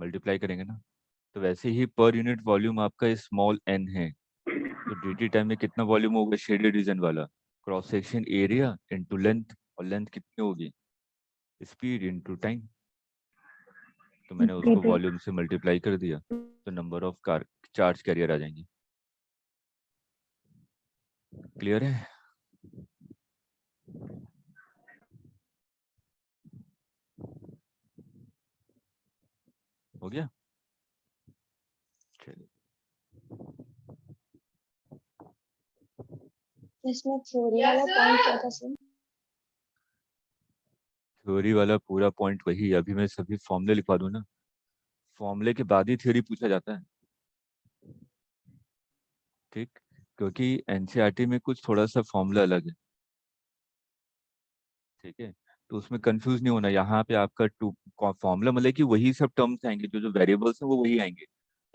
मल्टीप्लाई करेंगे ना। तो वैसे ही पर यूनिट वॉल्यूम आपका स्मॉल n है, तो dt टाइम में कितना वॉल्यूम होगा शेडेड रीजन वाला? Cross section area into length, और लेंथ कितनी होगी? Speed into time. तो मैंने उसको dt। वॉल्यूम से मल्टीप्लाई कर दिया, तो number of car charge carrier आ जाएंगे। क्लियर है? हो गया? चलिए। इसमें थ्योरी वाला पॉइंट क्या था सर? थ्योरी वाला पूरा पॉइंट वही है। अभी मैं सभी फॉर्मूले लिखवा दूं ना, फॉर्मूले के बाद ही थ्योरी पूछा जाता है। ठीक, क्योंकि एनसीईआरटी में कुछ थोड़ा सा फॉर्मूला अलग है। ठीक है, तो उसमें कंफ्यूज नहीं होना। यहाँ पे आपका टू फॉर्मूला मतलब कि वही सब टर्म्स आएंगे, जो जो वेरिएबल्स हैं वो वही आएंगे,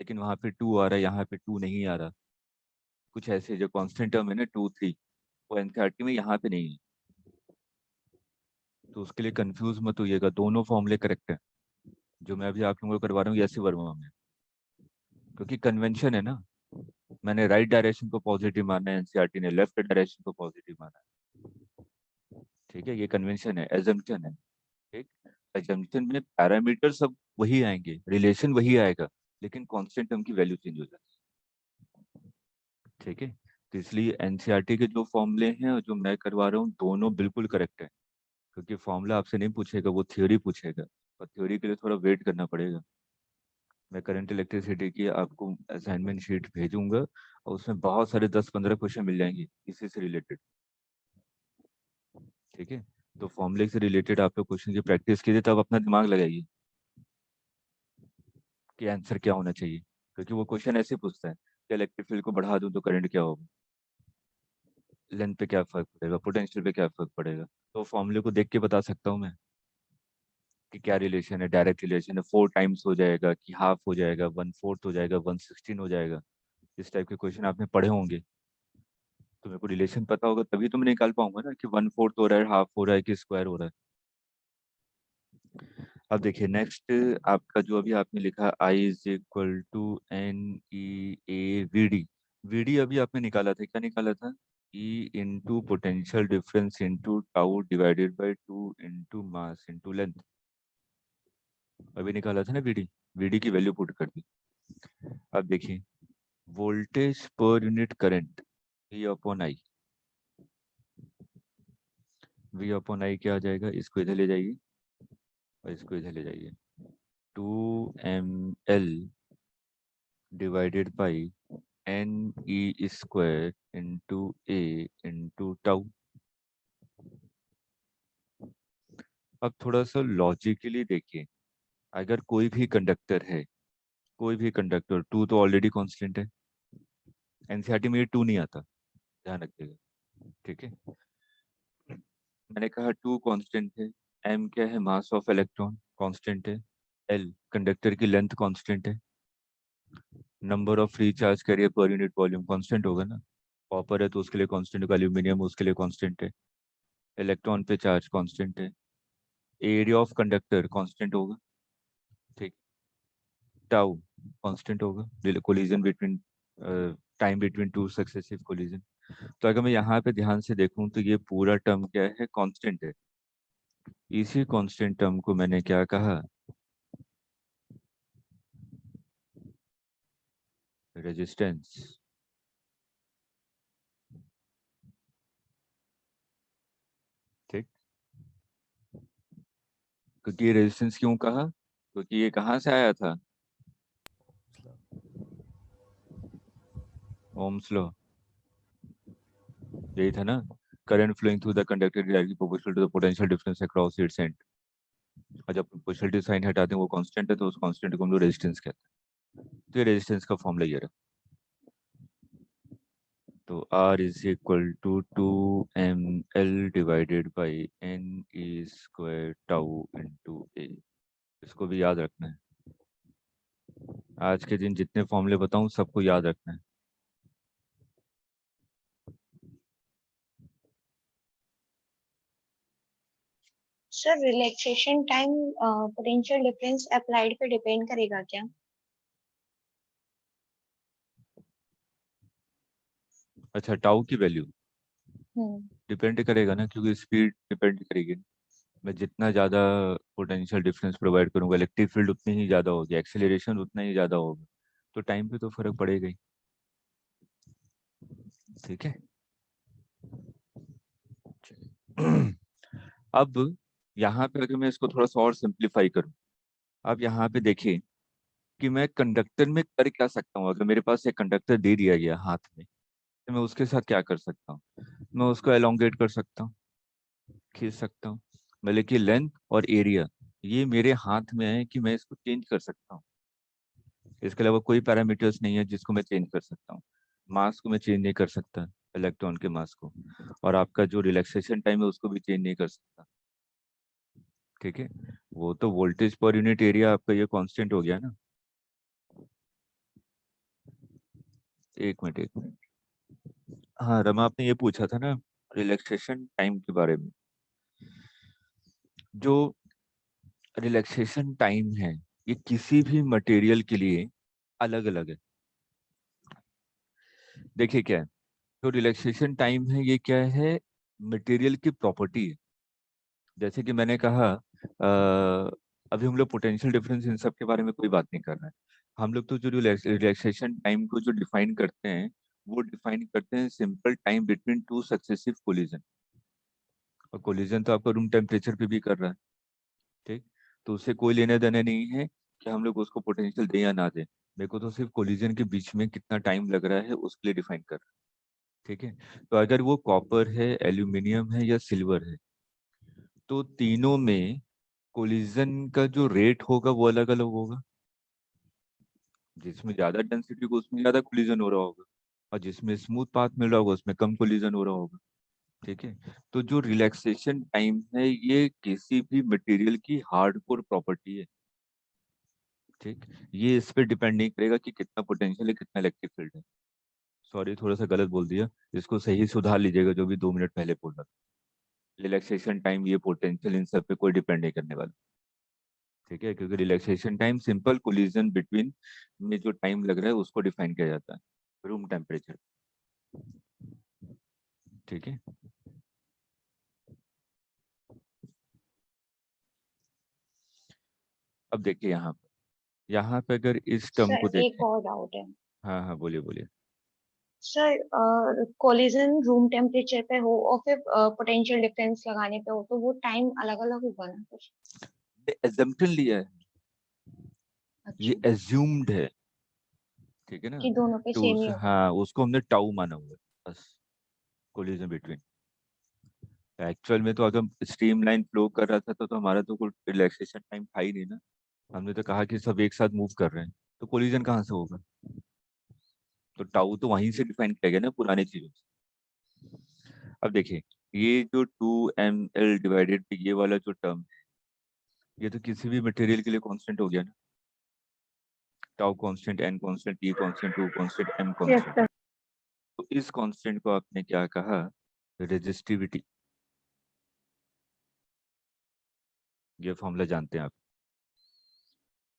लेकिन वहाँ पे 2 आ रहा है, यहाँ पे 2 नहीं आ रहा। कुछ ऐसे जो कांस्टेंट टर्म है ना 2 3, वो एनसीईआरटी में यहाँ पे नहीं है। तो उसके लिए कंफ्यूज मत होइएगा, दोनों फॉर्मूले करेक्ट है जो मैं अभी आप लोगों को करवा रहा हूँ ऐसे वर्मा में, क्योंकि कन्वेंशन है ना। मैंने राइट डायरेक्शन को पॉजिटिव माना है, एनसीईआरटी ने लेफ्ट डायरेक्शन को पॉजिटिव माना है। ठीक है, ये कन्वेंशन है, एजम्पशन है। ठीक, एजम्पशन में पैरामीटर सब वही आएंगे, रिलेशन वही आएगा, लेकिन कांस्टेंट टर्म की वैल्यू चेंज हो जाती है। ठीक है, तो इसलिए एनसीईआरटी के जो फॉर्मूले हैं और जो मैं करवा रहा हूँ दोनों बिल्कुल करेक्ट है, क्योंकि फॉर्मूला आपसे नहीं पूछेगा, वो थ्योरी पूछेगा, और थ्योरी के लिए थोड़ा वेट करना पड़ेगा। मैं करंट इलेक्ट्रिसिटी की आपको असाइनमेंट शीट भेजूंगा, और उसमें बहुत सारे 10-15 क्वेश्चन मिल जाएंगे इसी से रिलेटेड। ठीक है, तो फॉर्मूले से रिलेटेड आप लोग क्वेश्चन की प्रैक्टिस कीजिए, तब अपना दिमाग लगाइए कि आंसर क्या होना चाहिए, क्योंकि वो क्वेश्चन ऐसे पूछता है कि इलेक्ट्रिक फील्ड को बढ़ा दूं तो करंट क्या होगा, लेंथ पे क्या फर्क पड़ेगा, पोटेंशियल पे क्या फर्क पड़ेगा। तो फॉर्मूले को देख के बता सकता हूँ मैं कि क्या रिलेशन है, डायरेक्ट रिलेशन है, 4 टाइम्स हो जाएगा कि हाफ हो जाएगा, 1/4 हो जाएगा, 1/16 हो जाएगा। इस टाइप के क्वेश्चन आपने पढ़े होंगे, तो मेरे को रिलेशन पता होगा तभी तो मैं निकाल पाऊंगा ना कि 1/4 हो रहा है, हाफ हो रहा है कि स्क्वायर हो रहा है। अब देखिए नेक्स्ट, आपका जो अभी आपने लिखा I = NEA VD अभी आपने निकाला था, क्या निकाला था? E into potential difference into tau divided by 2 into mass into length. अभी निकाला था ना VD की वैल्यू पुट कर दी। अब देखिए voltage per unit current V/I, V/I क्या आ जाएगा? इसको इधर ले जाइए और इसको इधर ले जाइए, 2ml divided by NE² into A into tau. अब थोड़ा सा लॉजिकली देखिए, अगर कोई भी कंडक्टर है, कोई भी कंडक्टर, 2 तो ऑलरेडी कांस्टेंट है, एनसीईआरटी में ये 2 नहीं आता, ध्यान रखिएगा। ठीक है, मैंने कहा 2 कांस्टेंट है, m क्या है? मास ऑफ इलेक्ट्रॉन कांस्टेंट है, l कंडक्टर की लेंथ कांस्टेंट है, number of free charge career per unit volume constant होगा ना। कॉपर है तो उसके लिए कांस्टेंट होगा, एल्यूमिनियम उसके लिए कांस्टेंट है, इलेक्ट्रॉन पे चार्ज कांस्टेंट है, एरिया ऑफ कंडक्टर कांस्टेंट होगा। ठीक, टाउ कांस्टेंट होगा, collision between time between 2 successive collision. तो अगर मैं यहाँ पे ध्यान से देखूं तो ये पूरा टर्म क्या है? कांस्टेंट है। इसी कांस्टेंट टर्म को मैंने क्या कहा? रेजिस्टेंस। ठीक, क्योंकि ये रेजिस्टेंस क्यों कहा? क्योंकि ये कहाँ से आया था? ओम्स लॉ, यही था ना। Current flowing through the conductor directly proportional to the potential difference across its end. और जब प्रोपोर्शनलिटी साइन हटाते हैं वो कांस्टेंट है, तो उस कांस्टेंट को हम लोग रेजिस्टेंस कहते हैं। तो ये रेजिस्टेंस का फॉर्मूला ये रहा। तो R = 2ml divided by NE² tau into A। इसको भी याद रखना है। आज के दिन जितने फॉर्मूले बताऊं सबको याद रखना है। Sir relaxation time potential difference applied पे डिपेंड करेगा क्या? अच्छा, टाउ की वैल्यू हम्म। डिपेंड करेगा ना, क्योंकि स्पीड डिपेंड करेगी। मैं जितना ज़्यादा पोटेंशियल डिफरेंस प्रोवाइड करूंगा, इलेक्ट्रिक फील्ड उतनी ही ज़्यादा होगी, एक्सेलरेशन उतना ही ज़्यादा होगा, तो टाइम पे तो फर्क पड़ेगा ही। ठीक है। अब यहाँ पे अगर मैं इसको थोड़ा सा और सिंप्लीफाई करूँ, अब यहाँ पे देखिए कि मैं कंडक्टर में कर क्या सकता हूँ। अगर मेरे पास एक कंडक्टर दे दिया गया हाथ में, तो मैं उसके साथ क्या कर सकता हूँ? मैं उसको एलोंगेट कर सकता हूँ, खींच सकता हूँ। मतलब कि लेंथ और एरिया ये मेरे हाथ में है कि मैं इसको चेंज कर सकता हूँ। इसके अलावा कोई पैरामीटर्स नहीं है जिसको मैं चेंज कर सकता हूँ। मास को मैं चेंज नहीं कर सकता, इलेक्ट्रॉन के मास को, और आपका जो रिलैक्सेशन टाइम है उसको भी चेंज नहीं कर सकता। ठीक है, वो तो वोल्टेज पर यूनिट एरिया आपका ये कांस्टेंट हो गया ना। एक मिनट। हाँ रमा, आपने ये पूछा था ना रिलैक्सेशन टाइम के बारे में। जो रिलैक्सेशन टाइम है ये किसी भी मटेरियल के लिए अलग अलग है। देखिए क्या है, जो रिलैक्सेशन टाइम है ये क्या है, मटेरियल की प्रॉपर्टी है। जैसे कि मैंने कहा, अभी हम लोग पोटेंशियल डिफरेंस इन सब के बारे में कोई बात नहीं कर रहे हैं। हम लोग तो जो रिलैक्सेशन टाइम को जो डिफाइन करते हैं, वो डिफाइन करते हैं simple time between two successive collision. और कोलिजन तो आपका रूम टेम्परेचर पे भी कर रहा है। ठीक, तो उससे कोई लेना देना नहीं है कि हम लोग उसको पोटेंशियल दें या ना दें। मेरे को तो सिर्फ कोलिजन के बीच में कितना टाइम लग रहा है उसके लिए डिफाइन कर रहा है। ठीक है, तो अगर वो कॉपर है, एल्यूमिनियम है या सिल्वर है, तो तीनों में कोलिजन का जो रेट होगा वो अलग अलग होगा। जिसमें ज्यादा डेंसिटी को उसमें ज्यादा कोलिजन हो रहा होगा, और जिसमें स्मूथ पाथ मिल रहा होगा उसमें कम कोलिजन हो रहा होगा। ठीक है, तो जो रिलैक्सेशन टाइम है ये किसी भी मटेरियल की हार्डकोर प्रॉपर्टी है। ठीक, ये इस पे डिपेंड नहीं करेगा कि कितना पोटेंशियल है, कितना इलेक्ट्रिक फील्ड है। सॉरी, थोड़ा सा गलत बोल दिया, इसको सही सुधार लीजिएगा जो भी 2 मिनट पहले बोला था। रिलैक्सेशन टाइम, ये पोटेंशियल, इन सब पे कोई डिपेंड नहीं करने वाला। ठीक है, क्योंकि relaxation time simple collision between में जो टाइम लग रहा है उसको डिफाइन किया जाता है, रूम टेम्परेचर। ठीक है, अब देखिए यहाँ पे अगर इस टर्म को सर एक देखें। और डाउट है। हाँ हाँ, बोलिए बोलिए। सर कोलिजन रूम टेम्परेचर पे हो और फिर पोटेंशियल डिफरेंस लगाने पे हो तो वो टाइम अलग अलग होगा ना कुछ? एजम्पशन लिया है, ये अच्छा, एज्यूम्ड है। ठीक है ना, कि दोनों पे तो सेम ही होगा। हाँ, उसको हमने टाउ माना हुआ है बस, कोलिजन बिटवीन। एक्चुअल में तो अगर स्ट्रीमलाइन फ्लो कर रहा था तो हमारा तो कोई रिलैक्सेशन टाइम था ही नहीं ना। हमने तो कहा कि सब एक साथ मूव कर रहे हैं, तो कोलिजन कहाँ से होगा? तो टाउ तो वहीं से डिफाइन किया गया ना, पुरानी चीजों से। अब देखिए, ये जो 2ml डिवाइडेड ये वाला जो टर्म है, ये तो किसी भी मटेरियल के लिए कांस्टेंट हो गया ना। Tau constant, N constant, T constant, two constant, M yes constant. Sir. तो इस कांस्टेंट को आपने क्या कहा? रेजिस्टिविटी। ये फॉर्मूला जानते हैं आप?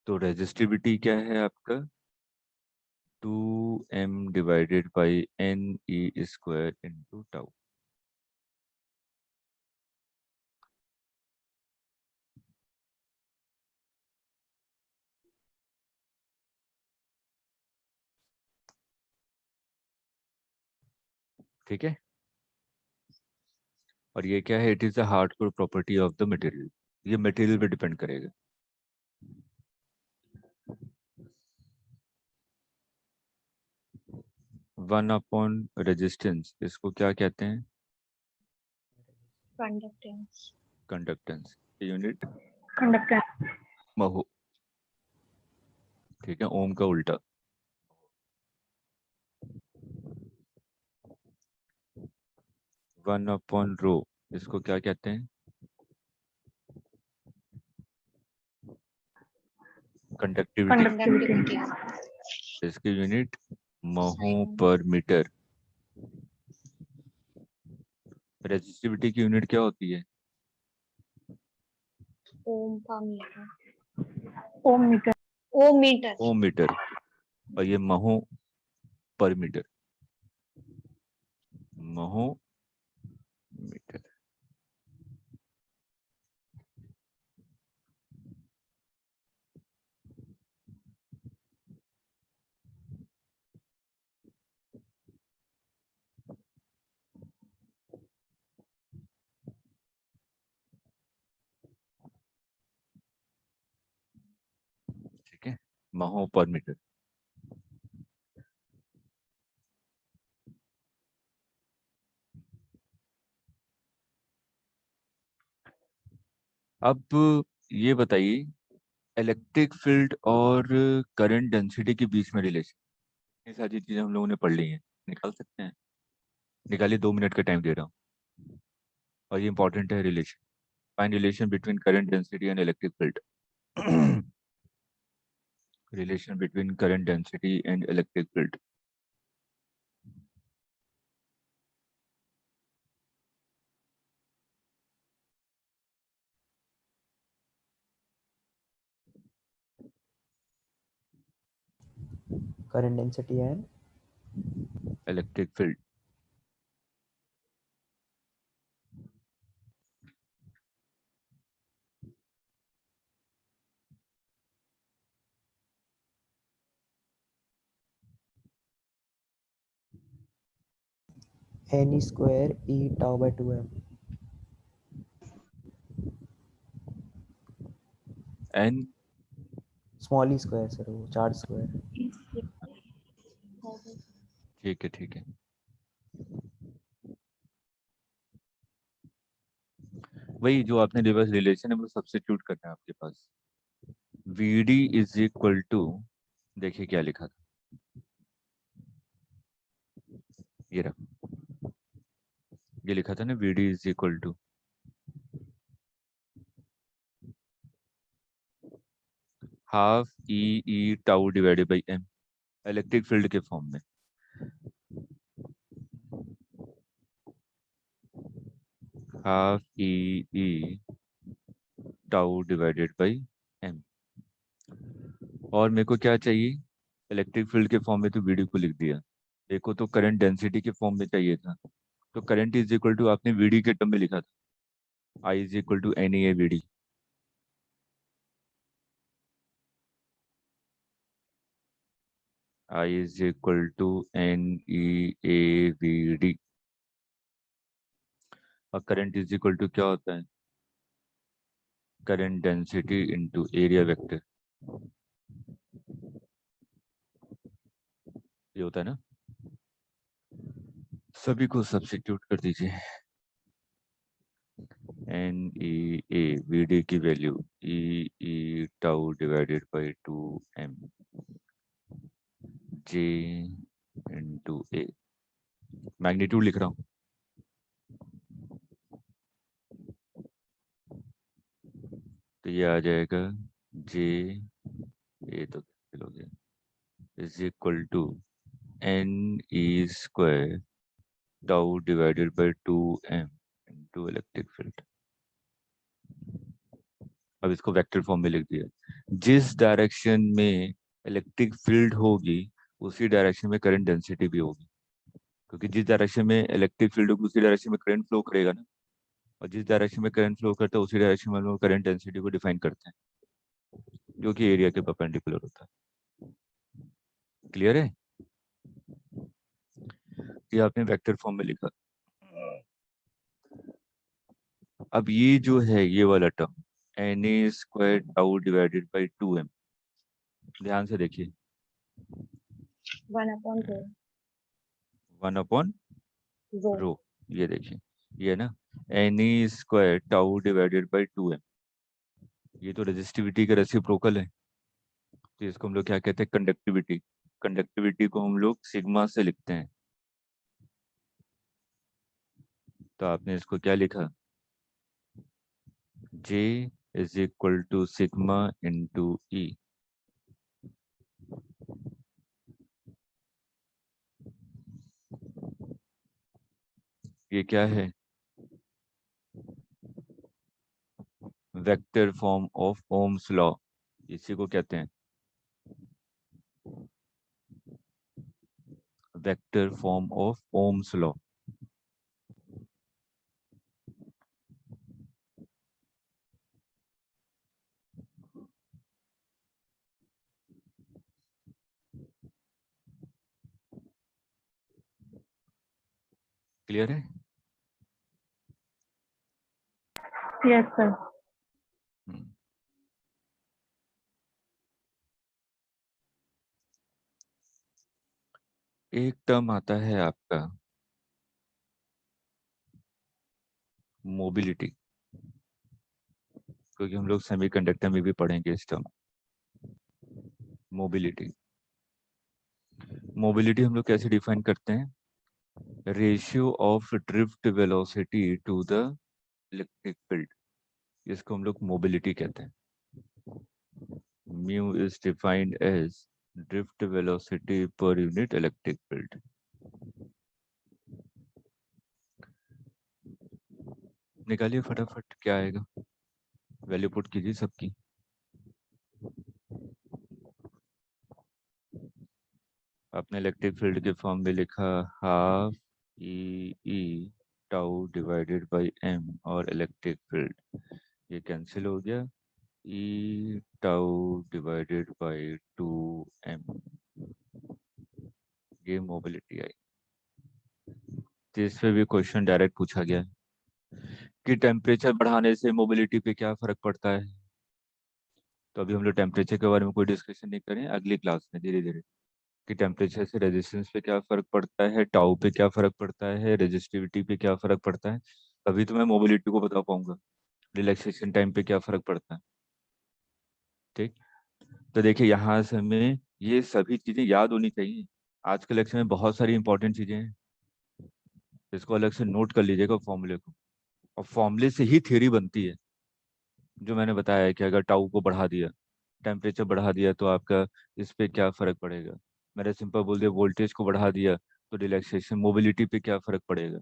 तो रेजिस्टिविटी क्या है आपका? 2m divided by N E square into tau. ठीक है, और ये क्या है? It is the hardcore property of the material. ये मटेरियल पे डिपेंड करेगा। 1 अपॉन रेजिस्टेंस, इसको क्या कहते हैं? Conductance. Conductance, unit conductor. Mho. ठीक है, ओम का उल्टा। 1 अपॉन रो, इसको क्या कहते हैं? कंडक्टिविटी कंडक्टिविटी, इसकी यूनिट महो पर मीटर। रेजिस्टिविटी की यूनिट क्या होती है? ओम का मीटर, ओम मीटर, ओम मीटर, ओम मीटर, और ये महो पर मीटर, महो मीटर। ठीक है, महो पर मीटर। अब ये बताइए, इलेक्ट्रिक फील्ड और करंट डेंसिटी के बीच में रिलेशन, ये सारी चीजें हम लोगों ने पढ़ ली हैं, निकाल सकते हैं? निकालिए, 2 मिनट का टाइम दे रहा हूँ, और ये इंपॉर्टेंट है relation. Find relation between current density and electric field. Relation between current density and electric field. current density and electric field. n square e tau by 2m. N Small e square sir, वो charge square. ठीक है, ठीक है। वही जो आपने reverse relation है वो सब्स्टिट्यूट करना है आपके पास। V D is equal to, देखिए क्या लिखा था, ये रहा, ये लिखा था ना, V D is equal to half E tau divided by M, electric field के फॉर्म में। Half E tau divided by M. और मेरे को क्या चाहिए? इलेक्ट्रिक फील्ड के फॉर्म में, तो वीडी को लिख दिया। देखो तो करंट डेंसिटी के फॉर्म में चाहिए था, तो करंट इज इक्वल टू आपने वीडी के टर्म में लिखा था, I is equal to N E A VD. I is equal to N E A V D. और करंट इज इक्वल टू क्या होता है? Current density into area vector, ये होता है ना। सभी को सब्स्टिट्यूट कर दीजिए। N E A V D की value E tau divided by 2m J into A. Magnitude लिख रहा हूँ, तो ये आ जाएगा जे, ए तो कैंसिल हो गया, is equal to N E square tau divided by 2m into electric field. अब इसको वेक्टर फॉर्म में लिख दिया। जिस डायरेक्शन में इलेक्ट्रिक फील्ड होगी उसी डायरेक्शन में करंट डेंसिटी भी होगी, क्योंकि जिस डायरेक्शन में इलेक्ट्रिक फील्ड होगी उसी डायरेक्शन में करंट फ्लो करेगा ना, और जिस डायरेक्शन में करंट फ्लो करता है उसी डायरेक्शन में हम लोग करंट डेंसिटी को डिफाइन करते हैं, जो कि एरिया के परपेंडिकुलर होता है। क्लियर है? ये आपने वेक्टर फॉर्म में लिखा। अब ये जो है ये वाला term N A square tau divided by 2m, ध्यान से देखिए, 1/2 1/रो, रो। ये देखिए, ये ना N E square tau divided by 2m, ये तो रेजिस्टिविटी का रेसिप्रोकल है, तो इसको हम लोग क्या कहते हैं? कंडक्टिविटी। कंडक्टिविटी को हम लोग सिग्मा से लिखते हैं, तो आपने इसको क्या लिखा? J is equal to sigma into E. ये क्या है? Vector form of Ohm's law, इसी को कहते हैं vector form of Ohm's law. Clear है? Yes sir. हम्म। एक टर्म आता है आपका मोबिलिटी, क्योंकि हम लोग सेमीकंडक्टर में भी पढ़ेंगे इस टर्म मोबिलिटी। मोबिलिटी हम लोग कैसे डिफाइन करते हैं? Ratio of drift velocity to the electric field, इसको हम लोग मोबिलिटी कहते हैं। Mu is defined as drift velocity per unit electric field. निकालिए फटाफट, क्या आएगा? वैल्यू पुट कीजिए सबकी। आपने इलेक्ट्रिक फील्ड के फॉर्म में लिखा half E tau divided by M, और इलेक्ट्रिक फील्ड ये कैंसिल हो गया, ई टाउ डिवाइडेड बाय 2m, ये मोबिलिटी आई। तो इस पे भी क्वेश्चन डायरेक्ट पूछा गया है कि टेम्परेचर बढ़ाने से मोबिलिटी पे क्या फर्क पड़ता है। तो अभी हम लोग टेम्परेचर के बारे में कोई डिस्कशन नहीं करें, अगली क्लास में धीरे धीरे, कि टेम्परेचर से रेजिस्टेंस पे क्या फर्क पड़ता है, टाउ पे क्या फर्क पड़ता है, रेजिस्टिविटी पे क्या फर्क पड़ता है, तभी तो मैं मोबिलिटी को बता पाऊंगा। रिलैक्सेशन टाइम पे क्या फर्क पड़ता है। ठीक, तो देखिए यहाँ से हमें ये सभी चीजें याद होनी चाहिए। आज के लेक्चर में बहुत सारी इंपॉर्टेंट चीजें हैं, इसको अलग से नोट कर लीजिएगा फॉर्मूले को, और फॉर्मूले से ही थ्योरी बनती है। जो मैंने बताया है कि अगर टाउ को बढ़ा दिया, टेम्परेचर बढ़ा दिया, तो आपका इस पे क्या फर्क पड़ेगा। मैंने सिंपल बोल दिया वोल्टेज को बढ़ा दिया तो रिलैक्सेशन मोबिलिटी पे क्या फर्क पड़ेगा।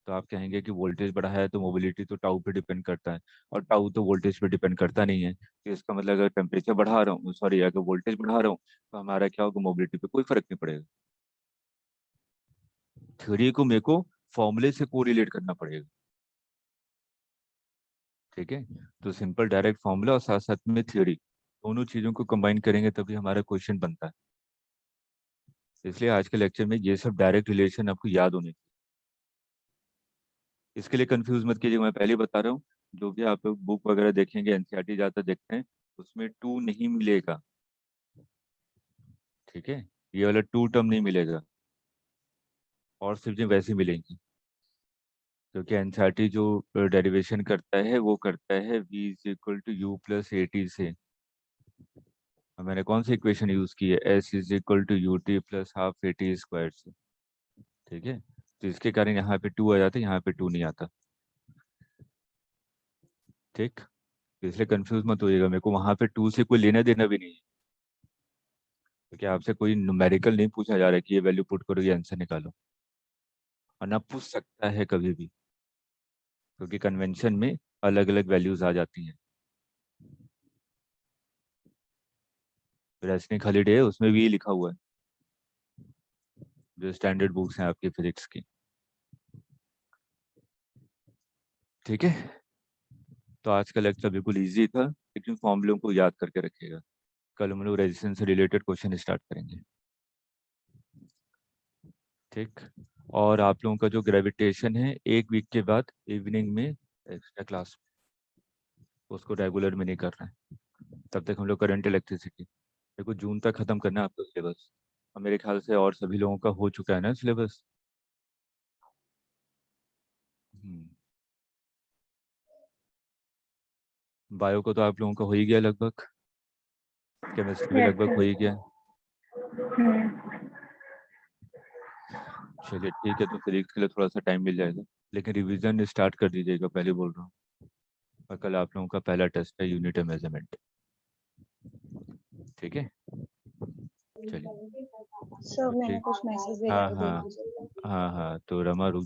तो आप कहेंगे कि वोल्टेज बढ़ा है तो मोबिलिटी तो टाउ पे डिपेंड करता है, और टाउ तो वोल्टेज पे डिपेंड करता नहीं है। तो इसका मतलब अगर टेम्परेचर बढ़ा रहा हूँ, सॉरी अगर वोल्टेज बढ़ा रहा हूँ, तो हमारा क्या होगा, मोबिलिटी पे कोई फर्क नहीं पड़ेगा। थ्योरी को मेरे को फॉर्मूले से कोरिलेट करना पड़ेगा। ठीक है, तो सिंपल डायरेक्ट फॉर्मूला और साथ साथ में थ्योरी, दोनों चीजों को कंबाइन करेंगे तभी हमारा क्वेश्चन बनता है। इसलिए आज के लेक्चर में ये सब डायरेक्ट रिलेशन आपको याद होने चाहिए। इसके लिए कंफ्यूज मत कीजिए, मैं पहले बता रहा हूँ, जो भी आप लोग बुक वगैरह देखेंगे, एनसीईआरटी ज्यादा देखते हैं, उसमें टू नहीं मिलेगा। ठीक है, ये वाला टू टर्म नहीं मिलेगा, और सिर्फ वैसे मिलेंगी, क्योंकि एनसीईआरटी जो डेरिवेशन करता है वो करता है v is equal to U plus A T से। और मैंने कौन सी इक्वेशन यूज की है, s is equal to U T plus half A T square से। ठीक है, तो इसके कारण यहाँ पे टू आ जाता है, यहाँ पे टू नहीं आता। ठीक, तो इसलिए कंफ्यूज मत होइएगा, मेरे को वहां पे टू से कोई लेना देना भी नहीं है, क्योंकि आपसे कोई न्यूमेरिकल नहीं पूछा जा रहा है कि ये वैल्यू पुट करो ये आंसर निकालो, और ना पूछ सकता है कभी भी, क्योंकि कन्वेंशन में अलग अलग वैल्यूज आ जाती हैं। रेसनिंग हॉलीडे है, उसमें भी ये लिखा हुआ है, जो स्टैंडर्ड बुक्स हैं आपकी फिजिक्स की। ठीक है, तो आज का लेक्चर बिल्कुल इजी था, लेकिन फॉर्मूलों को याद करके रखिएगा। कल हम लोग रेजिस्टेंस से रिलेटेड क्वेश्चन स्टार्ट करेंगे। ठीक, और आप लोगों का जो ग्रेविटेशन है, एक वीक के बाद इवनिंग में एक्स्ट्रा क्लास, उसको रेगुलर में नहीं करना है। तब तक हम लोग करंट इलेक्ट्रिसिटी, देखो जून तक खत्म करना है आपका सिलेबस, और मेरे ख्याल से और सभी लोगों का हो चुका है ना सिलेबस। बायो को तो आप लोगों का हो ही गया लगभग, केमिस्ट्री भी यस लगभग हो सर। ही गया। चलिए ठीक है, तो फिजिक्स के लिए थोड़ा सा टाइम मिल जाएगा, लेकिन रिवीजन स्टार्ट कर दीजिएगा, पहले बोल रहा हूँ। और कल आप लोगों का पहला टेस्ट है यूनिट मेजरमेंट। ठीक है, चलिए। सर तो मैंने ठीक, कुछ मैसेज भेजा हाँ है, हाँ, देख लीजिए। हाँ हाँ, तो रमा रुक